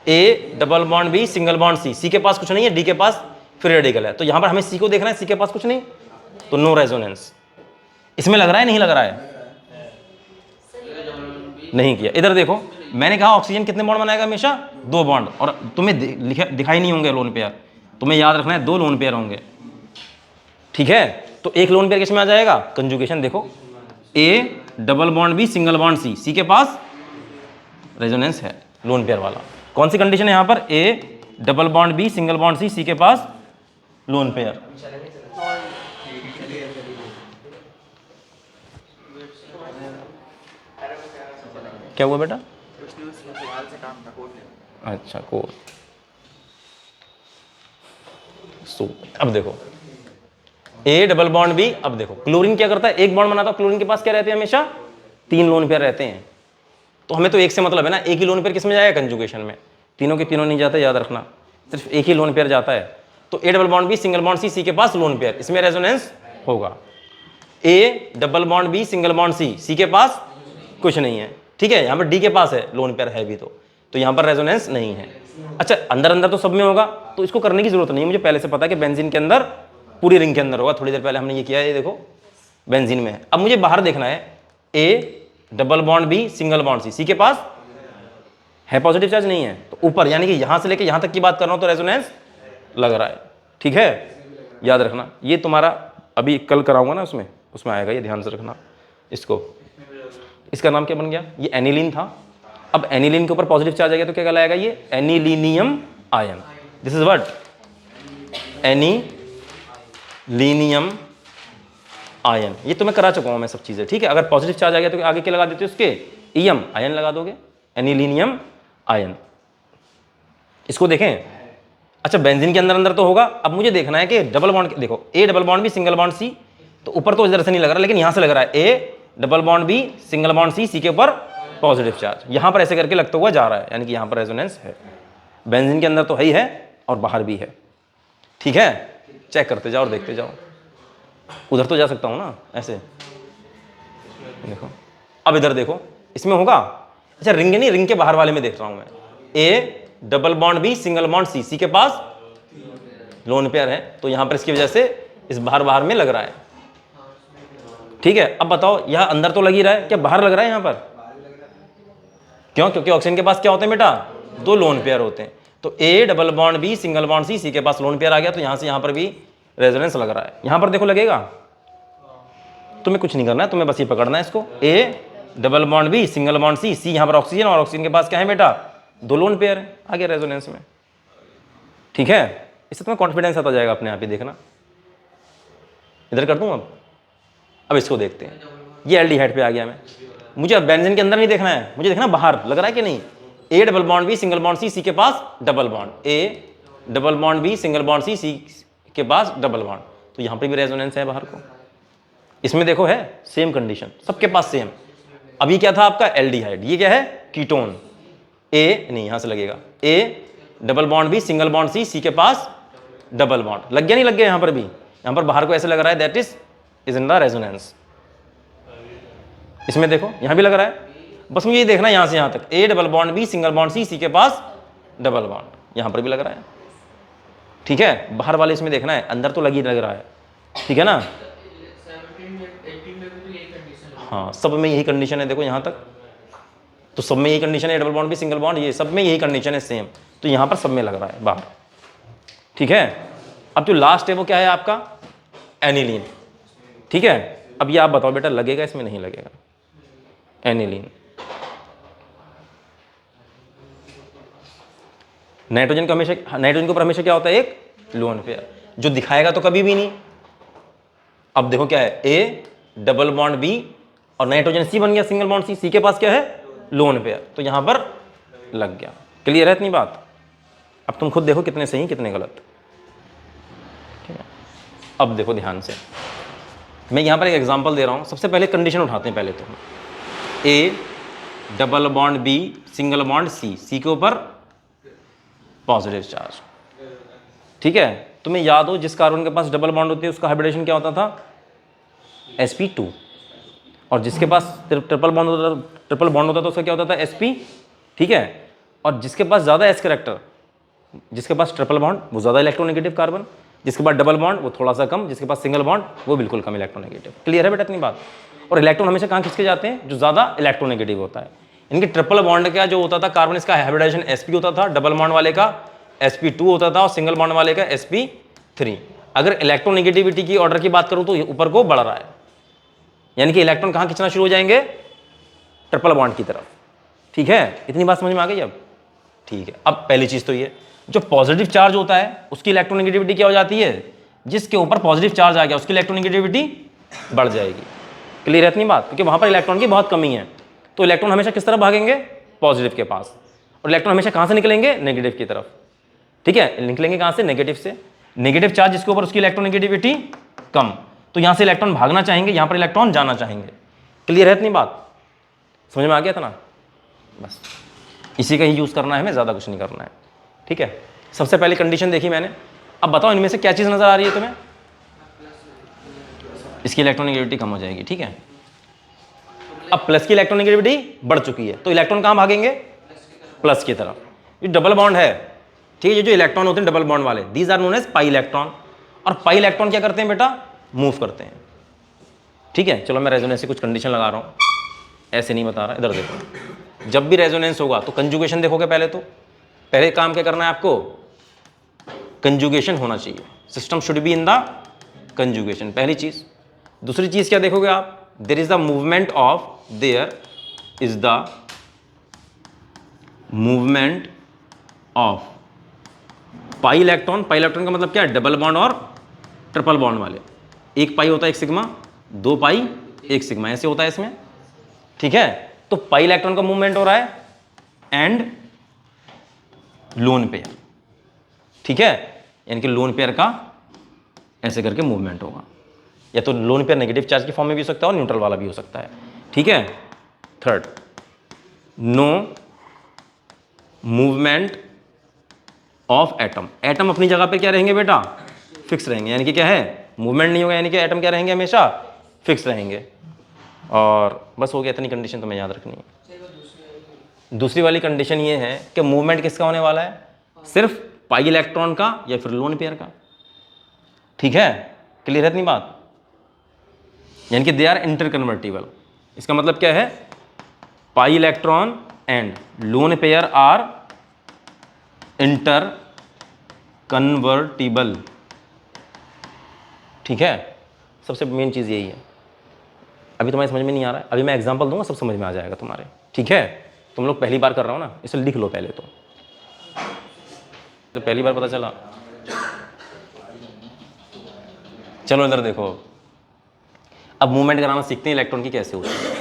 A double bond B single bond C के पास कुछ नहीं है, डी के पास फ्री रेडिकल है, तो यहां पर हमें सी को देखना है, सी के पास कुछ नहीं, तो नो रेजोनेंस। इसमें लग रहा है नहीं लग रहा है, नहीं किया। इधर देखो मैंने कहा ऑक्सीजन कितने बॉन्ड बनाएगा, हमेशा 2 बॉन्ड, और तुम्हें दिखाई नहीं होंगे लोन पेयर, तुम्हें याद रखना है 2 लोन पेयर होंगे, ठीक है। तो एक लोन पेयर किसमें आ जाएगा, कंजुगेशन। देखो A double bond B single bond C के पास रेजोनेंस है लोन पेयर वाला। कौन सी कंडीशन है यहां पर, A double bond B single bond C के पास लोन पेयर। क्या हुआ बेटा, अच्छा कोड। सो अब देखो ए डबल बॉन्ड बी, अब देखो क्लोरीन क्या करता है, एक बॉन्ड बनाता है, क्लोरीन के पास क्या रहते हैं, हमेशा 3 लोन पेयर रहते हैं, तो हमें तो एक से मतलब है ना, एक ही लोन पेयर किस में जाएगा, कंजुगेशन में, तीनों के तीनों नहीं जाते, याद रखना, सिर्फ एक ही लोन पेयर जाता है। तो A double bond B single bond C के पास लोन पेयर, इसमें रेजोनेंस होगा। A double bond B single bond C के पास कुछ नहीं है, ठीक है, यहाँ पर डी के पास है लोन पेयर है भी, तो यहाँ पर रेजोनेंस नहीं है। अच्छा अंदर अंदर तो सब में होगा, तो इसको करने की जरूरत नहीं है, मुझे पहले से पता है कि बेंजीन के अंदर पूरी रिंग के अंदर होगा, थोड़ी देर पहले हमने ये किया है, ये देखो बेंजीन में है। अब मुझे बाहर देखना है, A double bond B single bond C के पास है पॉजिटिव चार्ज, नहीं है, तो ऊपर यानी कि यहां से लेके यहां तक की बात कर रहा हूं तो रेजोनेंस लग रहा है, ठीक है, याद रखना। ये तुम्हारा अभी कल कराऊंगा ना, उसमें आएगा, ये ध्यान से रखना इसको। इसका नाम क्या बन गया, ये एनिलीन था। अब एनिलीन के ऊपर पॉजिटिव चार्ज आ गया तो क्या कहलाएगा, ये anilinium ion. This is what, anilinium ion. ये तो मैं करा चुका हूं मैं सब चीजें, ठीक है। अगर पॉजिटिव चार्ज आ गया तो आगे क्या लगा देते हो, उसके ईएम आयन लगा दोगे, एनिलीनियम आयन। इसको देखें, अच्छा बेंजीन के अंदर अंदर तो होगा। अब मुझे देखना है कि डबल बॉन्ड, देखो A double bond B single bond C, तो ऊपर तो इधर से नहीं लग रहा, लेकिन यहां से लग रहा है, A double bond B single bond C के ऊपर पॉजिटिव चार्ज, यहां पर ऐसे करके लगता हुआ जा रहा है, यानी कि यहां पर रेजोनेंस है। बेंजीन के अंदर तो है ही है और बाहर भी है, ठीक है। चेक करते जाओ और देखते जाओ, उधर तो जा सकता हूं ना ऐसे, देखो अब इधर देखो इसमें होगा। अच्छा रिंग नहीं, रिंग के बाहर वाले में देख रहा हूं मैं, A double bond B single bond C के पास लोन पेयर है, तो यहां पर इसकी वजह से इस बाहर में लग रहा है, ठीक है। अब बताओ यहां अंदर तो लग ही रहा है, क्या बाहर लग रहा है यहां पर, क्यों, क्योंकि ऑक्सीजन के पास क्या होते हैं बेटा, 2 लोन पेयर होते हैं। तो A double bond B single bond C के पास लोन पेयर आ गया, तो यहां से यहां पर भी रेजोनेंस लग रहा है। यहां पर देखो लगेगा, तुम्हें कुछ नहीं करना है, तुम्हें बस ये पकड़ना है इसको, A double bond B single bond C यहां पर ऑक्सीजन, और ऑक्सीजन के पास क्या है बेटा, 2 लोन पेयर है, आ गया रेजोनेंस में, ठीक है। इससे तुम्हें कॉन्फिडेंस आता जाएगा अपने आप ही, देखना इधर कर दूं। अब इसको देखते हैं, ये एल्डिहाइड पे आ गया मैं, मुझे अब बेंजीन के अंदर नहीं देखना है, मुझे देखना बाहर लग रहा है कि नहीं। A double bond B single bond C के पास double bond, A double bond B single bond C के पास डबल बॉन्ड, तो यहां पर भी रेजोनेंस है बाहर को। इसमें देखो है सेम कंडीशन, सबके पास सेम। अभी क्या था आपका एल्डिहाइड, ये क्या है कीटोन, ए नहीं यहां से लगेगा, A double bond B single bond C के पास डबल बॉन्ड, लग गया नहीं लग गया, यहां पर भी, यहां पर बाहर को ऐसे लग रहा है, that is in the resonance. इसमें देखो यहां भी लग रहा है, बस मुझे ये देखना है यहां से यहां तक, A double bond B single bond C के पास डबल बॉन्ड, यहां पर भी लग रहा है, ठीक है। बाहर वाले इसमें देखना है, अंदर तो लग ही लग रहा है, ठीक है ना। हाँ सब में यही कंडीशन है, देखो यहां तक तो सब में यही कंडीशन है, डबल बॉन्ड भी सिंगल बॉन्ड, ये सब में यही कंडीशन है सेम, तो यहां पर सब में लग रहा है बाहर, ठीक है। अब जो लास्ट है वो क्या है आपका एनिलीन, ठीक है। अब ये आप बताओ बेटा लगेगा इसमें, नहीं लगेगा एनिलीन। नाइट्रोजन का हमेशा, नाइट्रोजन के ऊपर हमेशा क्या होता है, एक लोन पेयर, जो दिखाएगा तो कभी भी नहीं। अब देखो क्या है, ए डबल बॉन्ड बी और नाइट्रोजन सी बन गया सिंगल बॉन्ड सी, सी के पास क्या है, लोन पेयर, तो यहां पर लग गया। क्लियर है इतनी बात? अब तुम खुद देखो कितने सही कितने गलत। ठीक है, अब देखो ध्यान से, मैं यहां पर एक एग्जांपल दे रहा हूं। सबसे पहले कंडीशन उठाते हैं पहले तो, A double bond B single bond C, C के ऊपर पॉजिटिव चार्ज। ठीक है, तुम्हें याद हो जिस कार्बन के पास डबल बॉन्ड होती है उसका हाइब्रिडेशन क्या होता था, sp2, और जिसके पास ट्रिपल बॉन्ड होता था उसका क्या होता था, sp। ठीक है, और जिसके पास ज़्यादा एस कैरेक्टर, जिसके पास ट्रिपल बॉन्ड वो ज़्यादा इलेक्ट्रोनेगेटिव कार्बन, जिसके पास डबल बॉन्ड वो थोड़ा सा कम, जिसके पास सिंगल बॉन्ड वो बिल्कुल कम इलेक्ट्रोनेगेटिव। क्लियर है बेटा इतनी बात? और इलेक्ट्रॉन हमेशा कहाँ खिंचके जाते हैं, जो ज़्यादा इलेक्ट्रोनेगेटिव होता है। इनके ट्रिपल बॉन्ड का जो होता था कार्बन, इसका हाइब्रिडाइजेशन sp होता था, डबल बॉन्ड वाले का sp2 होता था और सिंगल बॉन्ड वाले का sp3। अगर इलेक्ट्रोनेगेटिविटी की ऑर्डर की बात करूं तो ये ऊपर को बढ़ रहा है, यानी कि इलेक्ट्रॉन कहाँ खींचना शुरू हो जाएंगे, ट्रिपल बॉन्ड की तरफ। ठीक है, इतनी बात समझ में आ गई अब? ठीक है, अब पहली चीज तो ये, जो पॉजिटिव चार्ज होता है उसकी इलेक्ट्रोनेगेटिविटी क्या हो जाती है, जिसके ऊपर पॉजिटिव चार्ज आ गया उसकी इलेक्ट्रोनेगेटिविटी बढ़ जाएगी। क्लियर है इतनी बात? क्योंकि वहां पर इलेक्ट्रॉन की बहुत कमी है, तो इलेक्ट्रॉन हमेशा किस तरफ भागेंगे, पॉजिटिव के पास, और इलेक्ट्रॉन हमेशा कहां से निकलेंगे, नेगेटिव की तरफ। ठीक है, निकलेंगे कहां से, नेगेटिव से। नेगेटिव चार्ज जिसके ऊपर उसकी इलेक्ट्रोनेगेटिविटी कम, तो यहां से इलेक्ट्रॉन भागना चाहेंगे, यहां पर इलेक्ट्रॉन जाना चाहेंगे। क्लियर है इतनी बात? समझ में आ गया था ना? बस इसी का ही यूज करना है, हमें ज्यादा कुछ नहीं करना है। ठीक है, सबसे पहले कंडीशन देखी मैंने। अब बताओ इनमें से क्या चीज नजर आ रही है तुम्हें, इसकी इलेक्ट्रोनेगेटिविटी कम हो जाएगी। ठीक है, अब प्लस की इलेक्ट्रोनेगेटिविटी बढ़ चुकी है, तो इलेक्ट्रॉन कहां भागेंगे, प्लस की तरफ। ये डबल बॉन्ड है, ठीक है, ये जो इलेक्ट्रॉन होते हैं डबल बॉन्ड वाले, these are known as pi electron. और पाई इलेक्ट्रॉन क्या करते हैं बेटा, मूव करते हैं। ठीक है, चलो मैं रेजोनेंस से कुछ कंडीशन लगा रहा हूं, ऐसे नहीं बता रहा। इधर देखो, जब भी रेजोनेंस होगा तो कंजुगेशन देखोगे पहले तो। पहले काम क्या करना है आपको, कंजुगेशन होना चाहिए, system should be in the conjugation, पहली चीज। दूसरी चीज क्या देखोगे आप, there is the movement of, there is the movement of pi electron. Pi electron का मतलब क्या है, डबल बॉन्ड और ट्रिपल बॉन्ड वाले। एक पाई होता है एक सिग्मा, दो पाई एक सिग्मा, ऐसे होता है इसमें। ठीक है, तो पाई इलेक्ट्रॉन का मूवमेंट हो रहा है एंड लोन पेयर। ठीक है, यानी कि लोन पेयर का ऐसे करके मूवमेंट होगा, या तो लोन पेयर नेगेटिव चार्ज की फॉर्म में भी हो सकता है और न्यूट्रल वाला भी हो सकता है। ठीक है, third, no movement of atom. Atom अपनी जगह पे क्या रहेंगे बेटा, फिक्स रहेंगे, यानी कि क्या है, मूवमेंट नहीं होगा, यानी कि एटम क्या रहेंगे, हमेशा फिक्स रहेंगे। और बस हो गया, इतनी कंडीशन तुम्हें याद रखनी है। दूसरी वाली कंडीशन ये है कि मूवमेंट किसका होने वाला है, सिर्फ पाई इलेक्ट्रॉन का या फिर लोन पेयर का। ठीक है, क्लियर है इतनी बात? यानी कि दे आर इंटरकन्वर्टिबल। इसका मतलब क्या है, pi electron and lone pair are interconvertible. ठीक है, सबसे मेन चीज यही है। अभी तुम्हारे समझ में नहीं आ रहा है, अभी मैं एग्जांपल दूंगा, सब समझ में आ जाएगा तुम्हारे। ठीक है, तुम लोग पहली बार कर रहा हो ना, इसे लिख लो पहले तो पहली बार पता चला। चलो इधर देखो, अब मूवमेंट कराना सीखते हैं इलेक्ट्रॉन की कैसे होती है।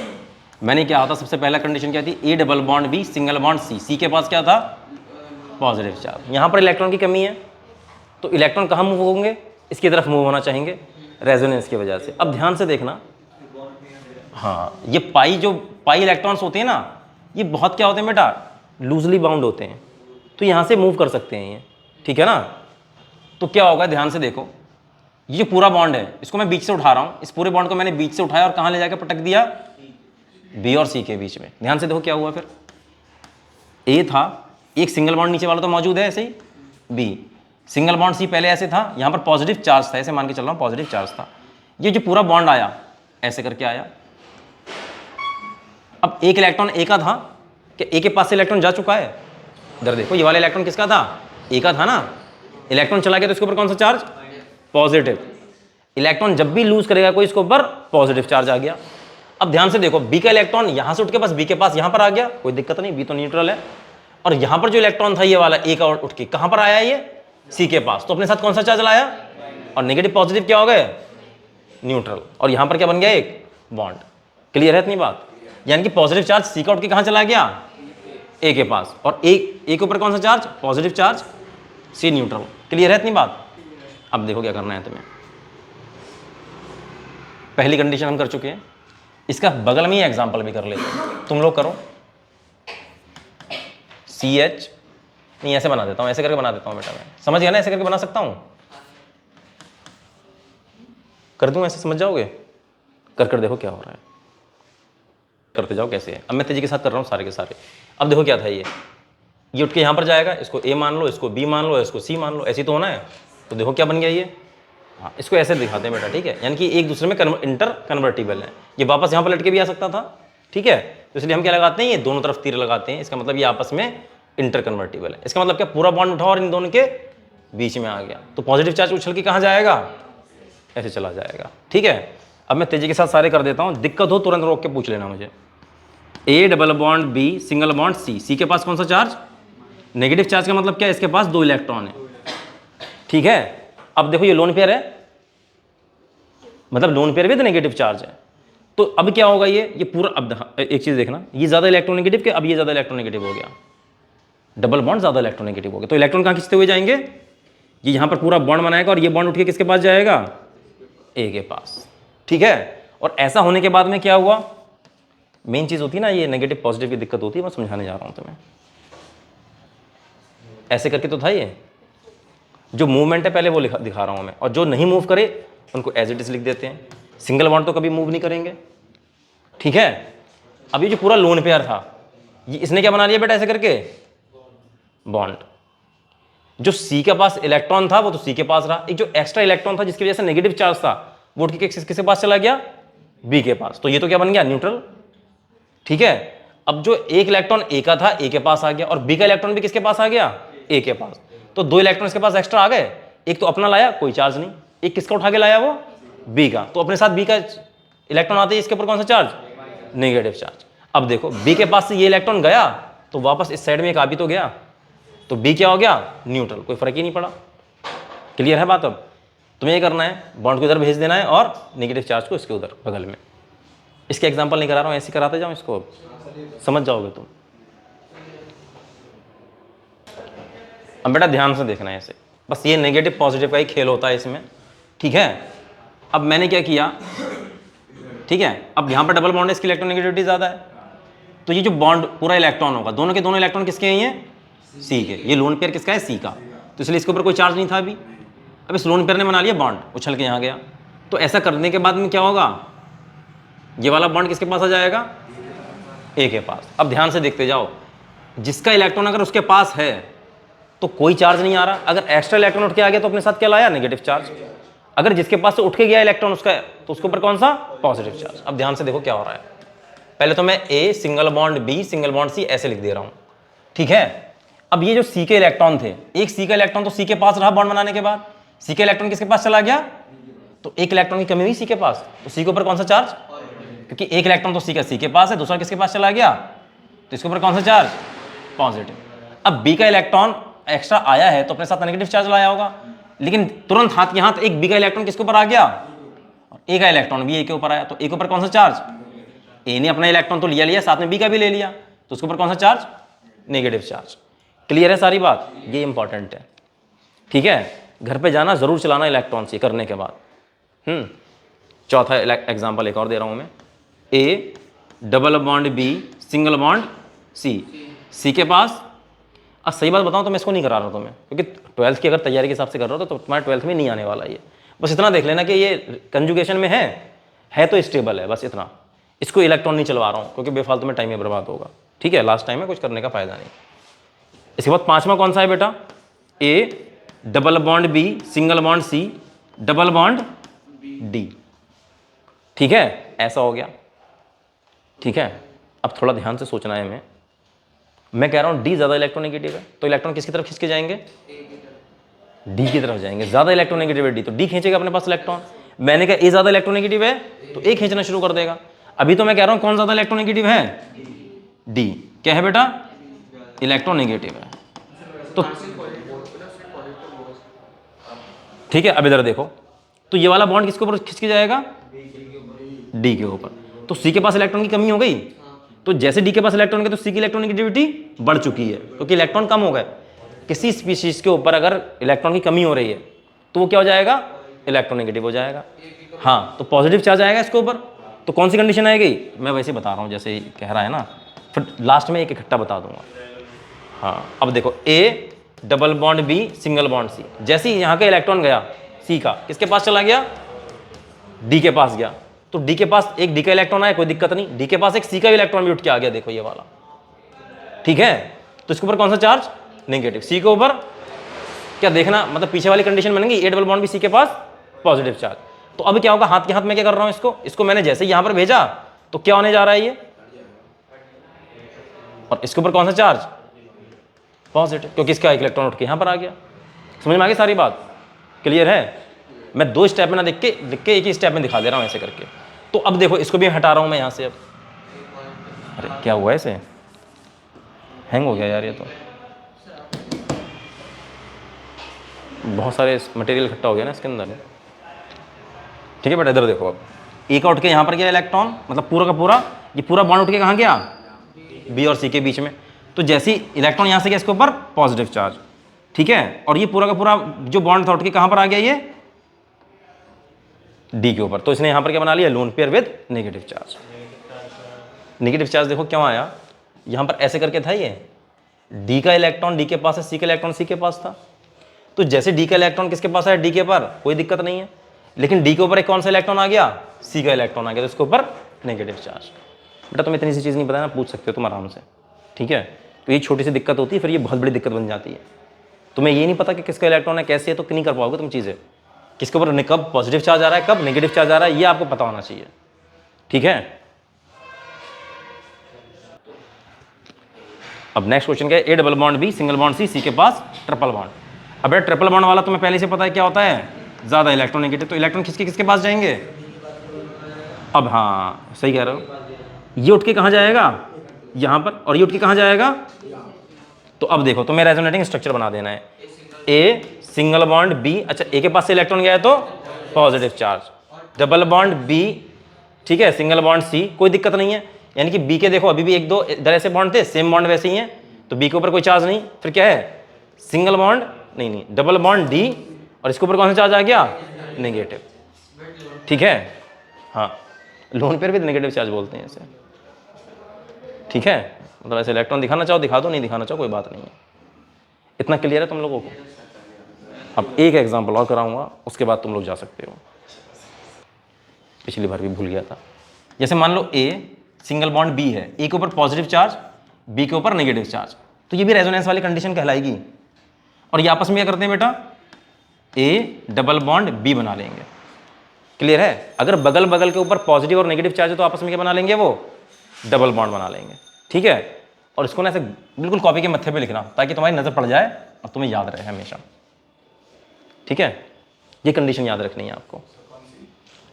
मैंने क्या होता, सबसे पहला कंडीशन क्या थी, A double bond B single bond C, C के पास क्या था, पॉजिटिव चार्ज। यहां पर इलेक्ट्रॉन की कमी है, तो इलेक्ट्रॉन कहां मूव होंगे, इसकी तरफ मूव होना चाहेंगे, रेजोनेंस की वजह से। अब ध्यान से देखना, हाँ, ये पाई, जो पाई इलेक्ट्रॉन्स होते हैं ना, ये बहुत क्या होते हैं बेटा, लूजली बाउंड होते हैं, तो यहां से मूव कर सकते हैं ये। ठीक है ना, तो क्या होगा, ध्यान से देखो, ये जो पूरा बॉन्ड है इसको मैं बीच से उठा रहा हूं, इस पूरे बॉन्ड को मैंने बीच से उठाया और कहां ले जाकर पटक दिया, बी और सी के बीच में। ध्यान से देखो क्या हुआ, फिर ए था, एक सिंगल बॉन्ड नीचे वाला तो मौजूद है, ऐसे ही बी, सिंगल बॉन्ड सी पहले ऐसे था, यहां पर पॉजिटिव चार्ज था, ऐसे मान के चल रहा हूं पॉजिटिव चार्ज था। ये जो पूरा बॉन्ड आया ऐसे करके आया। अब एक इलेक्ट्रॉन ए का था, कि ए के पास से इलेक्ट्रॉन जा चुका है। इधर देखो, ये वाला इलेक्ट्रॉन किसका था, ए का था ना। इलेक्ट्रॉन चला गया तो इसके ऊपर कौन सा चार्ज, पॉजिटिव। इलेक्ट्रॉन जब भी लूज करेगा कोई, इसके ऊपर पॉजिटिव चार्ज आ गया। अब ध्यान से देखो, बी का इलेक्ट्रॉन यहां से उठ के बस बी के पास यहां पर आ गया, कोई दिक्कत नहीं, बी तो न्यूट्रल है। और यहां पर जो इलेक्ट्रॉन था ये वाला एक और उठ के कहां पर आया ये सी के पास, तो अपने साथ कौन सा चार्ज लाया, और नेगेटिव पॉजिटिव क्या हो गए, न्यूट्रल, और यहां पर क्या बन गया, एक बॉन्ड। क्लियर है इतनी बात? यानी कि पॉजिटिव चार्ज सी का उठ के कहां चला गया, ए के पास, और एक के ऊपर कौन सा चार्ज, पॉजिटिव चार्ज, सी न्यूट्रल। क्लियर है इतनी बात? अब देखो क्या करना है तुम्हें। पहली कंडीशन हम कर चुके हैं, इसका बगल में ही एग्जांपल भी कर लेते हैं, तुम लोग करो। CH नहीं, ऐसे बना देता हूं, ऐसे करके बना देता हूं बेटा, मैं समझ गया ना, ऐसे करके बना सकता हूं, कर दूं ऐसे, समझ जाओगे? कर देखो क्या हो रहा है, करते जाओ कैसे है। अब मैं तेजी के साथ कर रहा हूं सारे के सारे। अब देखो क्या था ये उठ के यहां पर जाएगा, इसको A मान लो, इसको B मान लो, इसको C मान लो, ऐसे ही तो होना है। तो देखो क्या बन गया ये, हाँ इसको ऐसे दिखाते हैं बेटा, ठीक है, यानी कि एक दूसरे में इंटर कन्वर्टिबल है। ये वापस यहाँ पर लटके भी आ सकता था, ठीक है, तो इसलिए हम क्या लगाते हैं, ये दोनों तरफ तीर लगाते हैं, इसका मतलब ये आपस में इंटर कन्वर्टिबल है। इसका मतलब क्या, पूरा बॉन्ड उठाओ और इन दोनों के बीच में आ गया, तो पॉजिटिव चार्ज उछल के कहाँ जाएगा, ऐसे चला जाएगा, ठीक है। अब मैं तेजी के साथ सारे कर देता हूँ, दिक्कत हो तुरंत रोक के पूछ लेना मुझे। A double bond B single bond C के पास कौन सा चार्ज, नेगेटिव चार्ज का मतलब क्या है, इसके पास 2 इलेक्ट्रॉन है, ठीक है। अब देखो ये लोन पेयर है, मतलब lone pair with negative charge है, तो अब क्या होगा ये पूरा, अब एक चीज देखना, ये ज्यादा इलेक्ट्रोनेगेटिव के, अब ये ज्यादा इलेक्ट्रोनेगेटिव हो गया, डबल बॉन्ड ज्यादा इलेक्ट्रोनेगेटिव हो गया, तो इलेक्ट्रॉन कहां खींचते हुए जाएंगे, ये यहां पर पूरा बॉन्ड बनाएगा और ये बॉन्ड उठ के किसके पास जाएगा, ए के पास, ठीक है। और ऐसा होने के बाद में क्या हुआ, मेन चीज होती है ना, ये नेगेटिव पॉजिटिव की दिक्कत होती है, मैं समझाने जा रहा हूं तुम्हें। ऐसे करके तो था ये, जो मूवमेंट है पहले वो दिखा रहा हूं मैं, और जो नहीं मूव करे उनको एज इट इज लिख देते हैं। सिंगल बॉन्ड तो कभी मूव नहीं करेंगे, ठीक है। अब ये जो पूरा लोन पेयर था, ये इसने क्या बना लिया बेटा, ऐसे करके बॉन्ड। जो सी के पास इलेक्ट्रॉन था वो तो सी के पास रहा, एक जो एक्स्ट्रा इलेक्ट्रॉन था जिसकी वजह से नेगेटिव चार्ज था वो उठ के किसके पास चला गया, बी के पास, तो ये तो क्या बन गया, न्यूट्रल, ठीक है। अब जो एक इलेक्ट्रॉन ए का था ए के पास आ गया, और बी का इलेक्ट्रॉन भी किसके पास आ गया, ए के पास, तो 2 इलेक्ट्रॉन इसके पास एक्स्ट्रा आ गए, एक तो अपना लाया कोई चार्ज नहीं, एक किसका उठा के लाया वो बी का, तो अपने साथ बी का इलेक्ट्रॉन आते ही इसके ऊपर कौन सा चार्ज, नेगेटिव चार्ज। अब देखो बी के पास से ये इलेक्ट्रॉन गया तो वापस इस साइड में एक आ भी तो गया, तो बी क्या हो गया, न्यूट्रल, कोई फर्क ही नहीं पड़ा। क्लियर है बात? अब तुम्हें ये करना है, बॉन्ड को इधर भेज देना है और नेगेटिव चार्ज को इसके उधर बगल में। इसके एग्जांपल नहीं करा रहा हूं, ऐसे कराते जाओ, इसको समझ जाओगे तुम। अब बेटा ध्यान से देखना है ऐसे, बस ये नेगेटिव पॉजिटिव का ही खेल होता है इसमें, ठीक है। अब मैंने क्या किया, ठीक है, अब यहां पर डबल बॉन्ड है, इसकी इलेक्ट्रोनेगेटिविटी ज्यादा है, तो ये जो बॉन्ड पूरा इलेक्ट्रॉन होगा, दोनों के दोनों इलेक्ट्रॉन किसके हैं, ये सी के, ये लोन पेयर किसका है, सी का, तो इसलिए इसके ऊपर कोई चार्ज नहीं था अभी। अब इस लोन पेयर ने बना लिया बॉन्ड, उछल के यहां गया, तो ऐसा करने के बाद में क्या होगा, ये वाला बॉन्ड किसके पास आ जाएगा, ए के पास। अब ध्यान से देखते जाओ, जिसका इलेक्ट्रॉन अगर उसके पास है तो कोई चार्ज नहीं आ रहा, अगर एक्स्ट्रा इलेक्ट्रॉन उठ के आ गया तो अपने साथ क्या लाया, नेगेटिव चार्ज। अगर जिसके पास से उठ के गया इलेक्ट्रॉन उसका, तो उसके ऊपर कौन सा, पॉजिटिव चार्ज। अब ध्यान से देखो क्या हो रहा है, पहले तो मैं A single bond B single bond C ऐसे लिख दे रहा हूं, ठीक है। अब ये जो सी के इलेक्ट्रॉन थे, एक सी का इलेक्ट्रॉन तो सी के पास रहा बॉन्ड बनाने के बाद, सी का इलेक्ट्रॉन किसके पास चला गया, तो एक इलेक्ट्रॉन की कमी हुई सी के पास, तो सी के ऊपर कौन सा चार्ज, क्योंकि एक इलेक्ट्रॉन तो सी का सी के पास है, दूसरा किसके पास चला गया, तो इसके ऊपर कौन सा चार्ज, पॉजिटिव। अब बी का इलेक्ट्रॉन एक्स्ट्रा आया है तो अपने साथ नेगेटिव चार्ज लाया होगा, लेकिन तुरंत हाथ के हाथ एक बी का इलेक्ट्रॉन किसके ऊपर आ गया, और ए का इलेक्ट्रॉन भी ए के ऊपर आया, तो ए के ऊपर कौन सा चार्ज, ए ने अपना इलेक्ट्रॉन तो लिया साथ में बी का भी ले लिया, तो उसके ऊपर कौन सा चार्ज, नेगेटिव चार्ज। क्लियर है सारी बात, ये इंपॉर्टेंट है, ठीक है। घर पे जाना जरूर चलाना इलेक्ट्रॉन से करने के बाद। चौथा एग्जांपल एक और दे रहा हूं मैं, A double bond B single bond C के पास। अब सही बात बताऊं तो मैं इसको नहीं करा रहा हूं तुम्हें, क्योंकि 12th की अगर तैयारी के हिसाब से कर रहा हो तो तुम्हारे 12th में नहीं आने वाला ये, बस इतना देख लेना कि ये कंजुगेशन में है तो स्टेबल है, बस इतना। इसको इलेक्ट्रॉन नहीं चलवा रहा हूं क्योंकि बेफालतू में टाइम में बर्बाद होगा, ठीक है, लास्ट टाइम में कुछ करने का फायदा नहीं। इसके बाद 5वां कौन सा है बेटा, A double bond B single bond C double bond D, ठीक है, ऐसा हो गया, ठीक है। अब थोड़ा ध्यान से सोचना है, मैं कह रहा हूं डी ज्यादा इलेक्ट्रोनेगेटिव है, तो इलेक्ट्रॉन किसकी तरफ खींच के जाएंगे, डी की तरफ जाएंगे, ज्यादा इलेक्ट्रोनेगेटिव है डी, तो डी खींचेगा अपने पास इलेक्ट्रॉन। मैंने कहा ए ज्यादा इलेक्ट्रोनेगेटिव है तो ए खींचना शुरू कर देगा। अभी तो मैं कह रहा हूं कौन ज्यादा इलेक्ट्रोनेगेटिव है, डी। क्या है बेटा, इलेक्ट्रोनेगेटिव है। तो ठीक है, अब इधर देखो, तो ये वाला बॉन्ड किसके ऊपर खिंच के जाएगा? डी के ऊपर। तो सी के पास इलेक्ट्रॉन की कमी हो गई, तो जैसे डी के पास इलेक्ट्रॉन है तो सी की इलेक्ट्रोनेगेटिविटी बढ़ चुकी है, क्योंकि इलेक्ट्रॉन कम हो गए। किसी स्पीशीज के ऊपर अगर इलेक्ट्रॉन की कमी हो रही है तो वो क्या हो जाएगा? इलेक्ट्रोनेगेटिव हो जाएगा। हाँ, तो पॉजिटिव चार्ज आएगा इसके ऊपर। तो कौन सी कंडीशन आएगी? मैं वैसे बता रहा हूँ जैसे कह रहा है ना, फिर लास्ट में एक इकट्ठा बता दूंगा। हाँ, अब देखो, A double bond B single bond C, जैसे ही यहाँ का इलेक्ट्रॉन गया सी का, किसके पास चला गया? डी के पास गया। तो डी के पास एक डी का इलेक्ट्रॉन आया, कोई दिक्कत नहीं, डी के पास एक सी का इलेक्ट्रॉन भी उठ के आ गया, देखो ये वाला। ठीक है, तो इसके ऊपर कौन सा चार्ज? नेगेटिव। सी के ऊपर क्या देखना, मतलब पीछे वाली कंडीशन बनेगी, A double bond B C के पास पॉजिटिव चार्ज। तो अब क्या होगा? हाथ के हाथ में क्या कर रहा हूं इसको मैंने जैसे यहां पर भेजा तो क्या होने जा रहा है ये, और इसके ऊपर कौन सा चार्ज? पॉजिटिव, क्योंकि इसका एक इलेक्ट्रॉन उठ के यहां पर आ गया। समझ में आ गई सारी बात? क्लियर है? मैं दो स्टेप में ना लिख के एक ही स्टेप में दिखा दे रहा हूं ऐसे करके। तो अब देखो, इसको भी हटा रहा हूं मैं यहां से। अब अरे क्या हुआ, ऐसे हैंग हो गया यार, ये तो बहुत सारे मटेरियल इकट्ठा हो गया ना इसके अंदर। ठीक है बेटा, इधर देखो, अब ए का उठ के यहाँ पर गया इलेक्ट्रॉन, मतलब पूरा का पूरा, ये पूरा बॉन्ड उठ के कहाँ गया? बी और सी के बीच में। तो जैसे ही इलेक्ट्रॉन यहाँ से गया इसके ऊपर पॉजिटिव चार्ज, ठीक है, और ये पूरा का पूरा जो बॉन्ड था उठ के कहाँ पर आ गया? ये डी के ऊपर। तो इसने यहाँ पर क्या बना लिया? Lone pair with negative charge. Negative charge देखो क्यों आया, यहाँ पर ऐसे करके था, ये डी का इलेक्ट्रॉन डी के पास है, सी का इलेक्ट्रॉन सी के पास था। तो जैसे डी का इलेक्ट्रॉन किसके पास है? डी के पर, कोई दिक्कत नहीं है, लेकिन डी के ऊपर एक कौन सा इलेक्ट्रॉन आ गया? सी का इलेक्ट्रॉन आ गया, तो इसके ऊपर नेगेटिव चार्ज। बेटा तुम इतनी सी चीज़ नहीं पता ना, पूछ सकते हो तुम आराम से। ठीक है, तो ये छोटी सी दिक्कत होती है, फिर ये बहुत बड़ी दिक्कत बन जाती है। तुम्हें ये नहीं पता कि किसका इलेक्ट्रॉन है, कैसे है, तो नहीं कर पाओगे तुम चीज़ें। किसके ऊपर कब पॉजिटिव चार्ज आ रहा है, कब नेगेटिव चार्ज आ रहा है, ये आपको पता होना चाहिए। ठीक है, अब नेक्स्ट क्वेश्चन क्या है? A double bond B single bond C, C के पास ट्रिपल बॉन्ड। अब ट्रिपल बॉन्ड वाला तुम्हें पहले से पता है क्या होता है? ज़्यादा इलेक्ट्रोनेगेटिव। तो इलेक्ट्रॉन किसके पास जाएंगे? अब हाँ सही कह रहे हो, ये उठ के कहाँ जाएगा? यहाँ पर, और ये उठ के कहाँ जाएगा? तो अब देखो, तुम्हें रेजोनेटिंग स्ट्रक्चर बना देना है। ए सिंगल बॉन्ड बी, अच्छा ए के पास से इलेक्ट्रॉन गया है तो positive charge, double bond B, ठीक है, सिंगल बॉन्ड सी, कोई दिक्कत नहीं है। यानी कि बी के देखो अभी भी एक दो इधर ऐसे बॉन्ड थे, सेम बॉन्ड वैसे ही हैं, तो बी के ऊपर कोई चार्ज नहीं। फिर क्या है? सिंगल बॉन्ड नहीं, डबल बॉन्ड डी, और इसके ऊपर कौन सा चार्ज आ गया? नेगेटिव। ठीक है, हाँ, lone pair with negative charge बोलते हैं इसे। ठीक है, मतलब ऐसे इलेक्ट्रॉन दिखाना चाहो दिखा दो, नहीं दिखाना चाहो कोई बात नहीं है। इतना क्लियर है तुम लोगों को? अब एक एग्जाम्पल और कराऊंगा, उसके बाद तुम लोग जा सकते हो। पिछली बार भी भूल गया था। जैसे मान लो ए सिंगल बॉन्ड बी है, ए के ऊपर पॉजिटिव चार्ज, बी के ऊपर नेगेटिव चार्ज, तो ये भी रेजोनेंस वाली कंडीशन कहलाएगी। और ये आपस में क्या करते हैं बेटा? ए डबल बॉन्ड बी बना लेंगे। क्लियर है? अगर बगल बगल के ऊपर पॉजिटिव और नेगेटिव चार्ज है तो आपस में क्या बना लेंगे? वो डबल बॉन्ड बना लेंगे। ठीक है, और इसको ना ऐसे बिल्कुल कॉपी के मत्थे पे लिखना, ताकि तुम्हारी नजर पड़ जाए और तुम्हें याद रहे हमेशा। ठीक है, ये कंडीशन याद रखनी है आपको,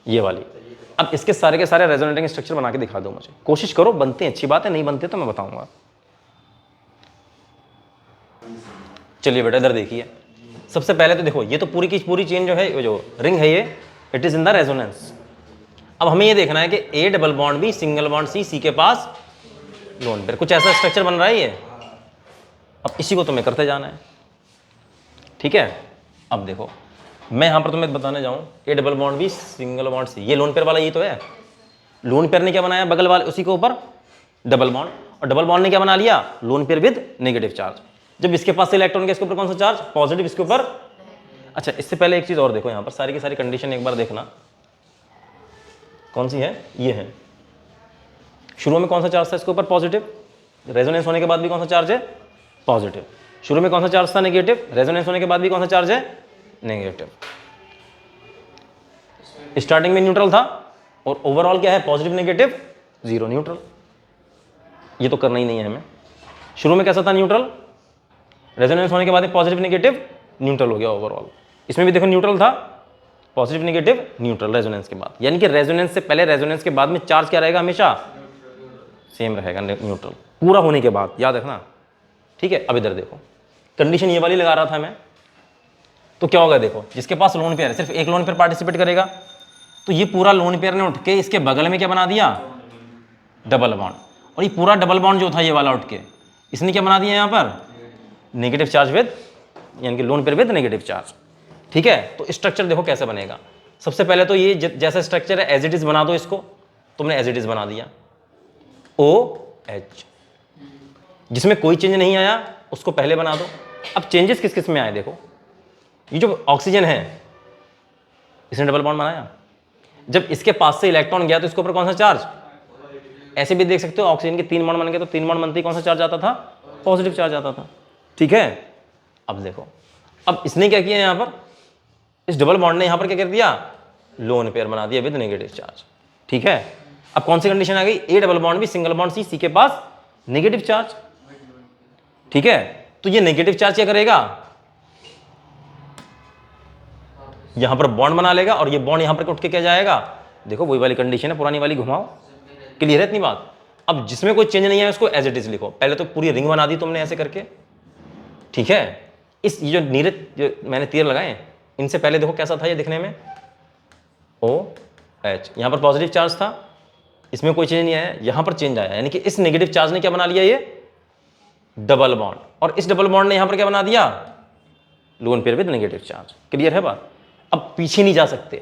ये वाली। अब इसके सारे के सारे रेजोनेटिंग स्ट्रक्चर बना के दिखा दो मुझे, कोशिश करो, बनते हैं अच्छी बात है, नहीं बनते तो मैं बताऊंगा। चलिए बेटा इधर देखिए, सबसे पहले तो देखो, ये तो पूरी की पूरी चेन जो है, जो रिंग है ये, it is in the resonance. अब हमें ये देखना है कि A double bond B single bond C, C के पास लोन पेयर, कुछ ऐसा स्ट्रक्चर बन रहा है ये। अब इसी को तुम्हें करते जाना है। ठीक है, अब देखो मैं यहां पर तुम्हें बताने जाऊं, A double bond B single bond C, ये लोन पेयर वाला ये तो है। लोन पेयर ने क्या बनाया? बगल वाले उसी के ऊपर डबल बॉन्ड, और डबल बॉन्ड ने क्या बना लिया? Lone pair with negative charge. जब इसके पास से इलेक्ट्रॉन के इसके ऊपर कौन सा चार्ज? पॉजिटिव, इसके ऊपर। अच्छा, इससे पहले एक चीज और देखो, यहां पर सारी की सारी कंडीशन एक बार देखना, कौन सी है? ये है। शुरू में कौन सा चार्ज था इसके ऊपर? पॉजिटिव। रेजोनेंस होने के बाद भी कौन सा चार्ज है? पॉजिटिव। शुरू में कौन सा चार्ज था? नेगेटिव। रेजोनेंस होने के बाद भी कौन सा चार्ज है? नेगेटिव। स्टार्टिंग में न्यूट्रल था, और ओवरऑल क्या है? Positive negative zero, neutral. ये तो करना ही नहीं है हमें। शुरू में कैसा था? न्यूट्रल। रेजोनेंस होने के बाद पॉजिटिव नेगेटिव न्यूट्रल हो गया ओवरऑल। इसमें भी देखो न्यूट्रल था, पॉजिटिव नेगेटिव न्यूट्रल रेजोनेंस के बाद। यानी कि रेजोनेंस से पहले रेजोनेंस के बाद में चार्ज क्या रहेगा? हमेशा सेम रहेगा, न्यूट्रल। पूरा होने के बाद याद रखना, ठीक है। अब इधर देखो, कंडीशन ये वाली लगा रहा था मैं, तो क्या होगा देखो, जिसके पास लोन पेयर है सिर्फ एक लोन पेयर पार्टिसिपेट करेगा, तो ये पूरा लोन पेयर ने उठ के इसके बगल में क्या बना दिया, डबल बॉन्ड, और ये पूरा डबल बॉन्ड जो था ये वाला उठ के इसने क्या बना दिया यहाँ पर, नेगेटिव चार्ज विद, यानी कि lone pair with negative charge. ठीक है, तो स्ट्रक्चर देखो कैसे बनेगा। सबसे पहले तो ये जैसा स्ट्रक्चर है एज इट इज बना दो इसको, तुमने एज इट इज बना दिया, OH, जिसमें कोई चेंज नहीं आया उसको पहले बना दो। अब चेंजेस किस किस में आए देखो, ये जो ऑक्सीजन है इसने डबल बॉन्ड बनाया, जब इसके पास से इलेक्ट्रॉन गया तो इसके ऊपर कौन सा चार्ज, ऐसे भी देख सकते हो ऑक्सीजन के 3 बॉन्ड बन गए तो 3 बॉन्ड बनते ही कौन सा चार्ज आता था, पॉजिटिव चार्ज आता था। ठीक है, अब देखो, अब इसने क्या किया यहाँ पर, इस डबल बॉन्ड ने यहाँ पर क्या कर दिया, लोन पेयर बना दिया विद नेगेटिव चार्ज। ठीक है, अब कौन सी कंडीशन आ गई, ए डबल बॉन्ड भी सिंगल बॉन्ड सी के पास नेगेटिव चार्ज। ठीक है, तो ये नेगेटिव चार्ज क्या करेगा, यहां पर बॉन्ड बना लेगा और ये बॉन्ड यहां पर उठ के क्या जाएगा, देखो वही वाली कंडीशन है, पुरानी वाली घुमाओ, क्लियर है इतनी बात। अब जिसमें कोई चेंज नहीं है उसको एज इट इज लिखो, पहले तो पूरी रिंग बना दी तुमने ऐसे करके। ठीक है, इस ये जो नीरे जो मैंने तीर लगाए इनसे पहले देखो कैसा था ये दिखने में, OH, यहां पर पॉजिटिव चार्ज था, इसमें कोई चेंज नहीं आया, यहां पर चेंज आया, यानी कि इस नेगेटिव चार्ज ने क्या बना लिया, ये डबल बॉन्ड, और इस डबल बॉन्ड ने यहां पर क्या बना दिया, lone pair with negative charge. Clear है बात, अब पीछे नहीं जा सकते,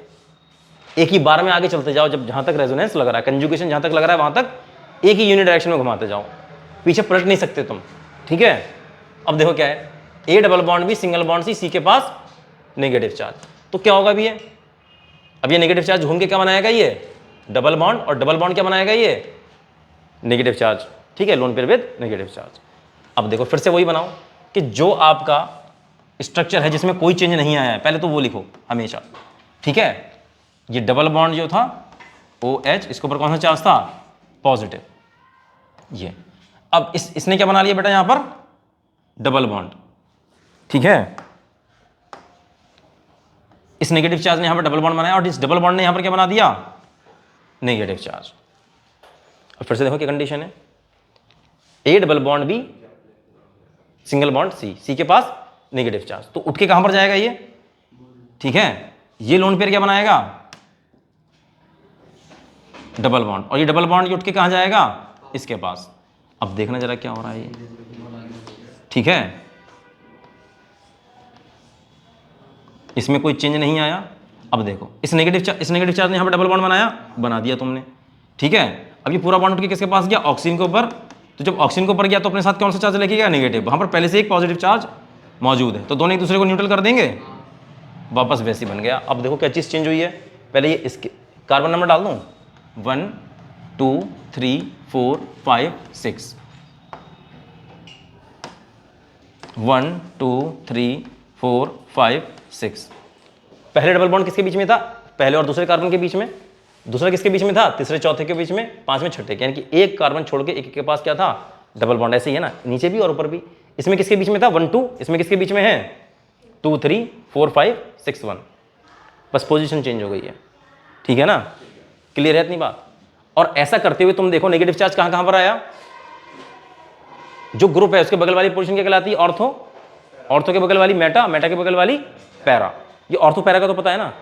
एक ही बार में आगे चलते जाओ, जब जहां तक रेजोनेंस लग रहा है, कंजुगेशन जहां तक लग रहा है वहां तक एक ही यूनिट डायरेक्शन में घुमाते जाओ, पीछे पलट नहीं सकते तुम। ठीक है, अब देखो क्या है, ए डबल बॉन्ड भी सिंगल बॉन्ड सी के पास नेगेटिव चार्ज, तो क्या होगा अभी ये, अब ये नेगेटिव चार्ज घूम के क्या बनाएगा, ये डबल बॉन्ड, और डबल बॉन्ड क्या बनाएगा, ये नेगेटिव चार्ज। ठीक है, lone pair with negative charge. अब देखो फिर से वही बनाओ कि जो आपका स्ट्रक्चर है जिसमें कोई चेंज नहीं आया है, पहले तो वो लिखो हमेशा। ठीक है, ये डबल बॉन्ड जो था OH, इसके ऊपर कौन सा चार्ज था, पॉजिटिव, ये। अब इसने क्या बना लिया बेटा, यहां पर डबल बॉन्ड। ठीक है, इस नेगेटिव चार्ज ने यहां पर डबल बॉन्ड बनाया और इस डबल बॉन्ड ने यहां पर क्या बना दिया, नेगेटिव चार्ज। अब फिर से देखो क्या कंडीशन है, A double bond B single bond C के पास नेगेटिव चार्ज, तो उठ के कहां पर जाएगा ये। ठीक है, ये लोन पेयर क्या बनाएगा, डबल बॉन्ड, और ये डबल बॉन्ड उठ के कहां जाएगा, इसके पास। अब देखना जरा क्या हो रहा है ये। ठीक है, इसमें कोई चेंज नहीं आया। अब देखो इस नेगेटिव चार्ज ने यहां पर डबल बॉन्ड बना दिया तुमने। ठीक है, अब ये पूरा बॉन्ड उठ के किसके पास गया, ऑक्सीजन के ऊपर, तो जब ऑक्सीजन के ऊपर गया तो अपने साथ कौन सा चार्ज लेके गया, नेगेटिव, वहां पर पहले से एक पॉजिटिव चार्ज मौजूद है, तो दोनों एक दूसरे को न्यूट्रल कर देंगे, वापस वैसे ही बन गया। अब देखो क्या चीज़ चेंज हुई है, पहले ये इसके कार्बन नंबर डाल दूं, 1 2 3 4 5 6, 1 2 3 4 5 6। पहले डबल बॉन्ड किसके बीच में था, पहले और दूसरे कार्बन के बीच में, दूसरा किसके बीच में था, तीसरे चौथे के बीच में, पांचवें छठे के, यानी कि एक कार्बन छोड़ के एक के पास क्या था, डबल बॉन्ड। ऐसे ही है ना, नीचे भी और ऊपर भी। इसमें किसके बीच में था, 1 2, इसमें किसके बीच में है, 2 3 4 5 6 1, बस पोजीशन चेंज हो गई है। ठीक है ना, क्लियर है इतनी बात। और ऐसा करते हुए तुम देखो नेगेटिव चार्ज कहां कहां पर आया, जो ग्रुप है उसके बगल वाली पोजीशन क्या कहलाती है, ऑर्थो, ऑर्थो के बगल वाली मेटा, मेटा के बगल वाली पैरा। ये ऑर्थो पैरा का तो पता है ना,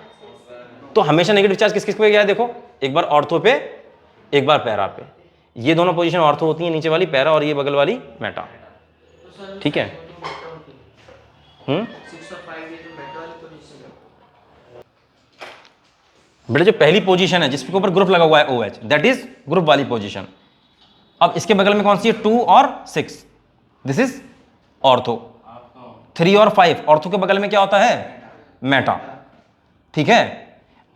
तो हमेशा नेगेटिव चार्ज किस किस पे गया है, देखो एक बार ऑर्थो पे एक बार पैरा पे, ये दोनों पोजीशन ऑर्थो होती है, नीचे वाली पैरा और ये बगल वाली मेटा। ठीक है, 6 और 5 ये जो मेटल वाली पोजीशन है, बेटा जो पहली पोजीशन है जिसके ऊपर ग्रुप लगा हुआ है OH, दैट इज ग्रुप वाली पोजीशन। अब इसके बगल में कौन सी है, 2 और 6, दिस इज ऑर्थो। 3 और 5 ऑर्थो के बगल में क्या होता है, मेटा। ठीक है,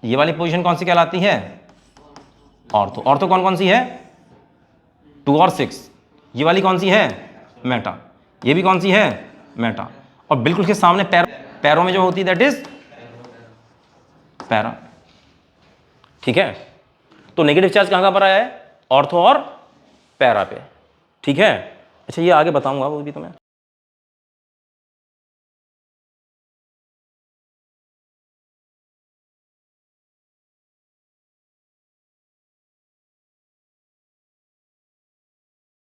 ये वाली पोजीशन कौन सी कहलाती है, ऑर्थो। ऑर्थो कौन कौन सी है, 2 और 6, ये वाली कौन सी है, मेटा, ये भी कौन सी है, मेटा, और बिल्कुल के सामने पैरों में जो होती है दैट इज पैरा। ठीक है, तो नेगेटिव चार्ज कहां पर आया है, ऑर्थो और पैरा पे। ठीक है, अच्छा ये आगे बताऊंगा वो भी तुम्हें।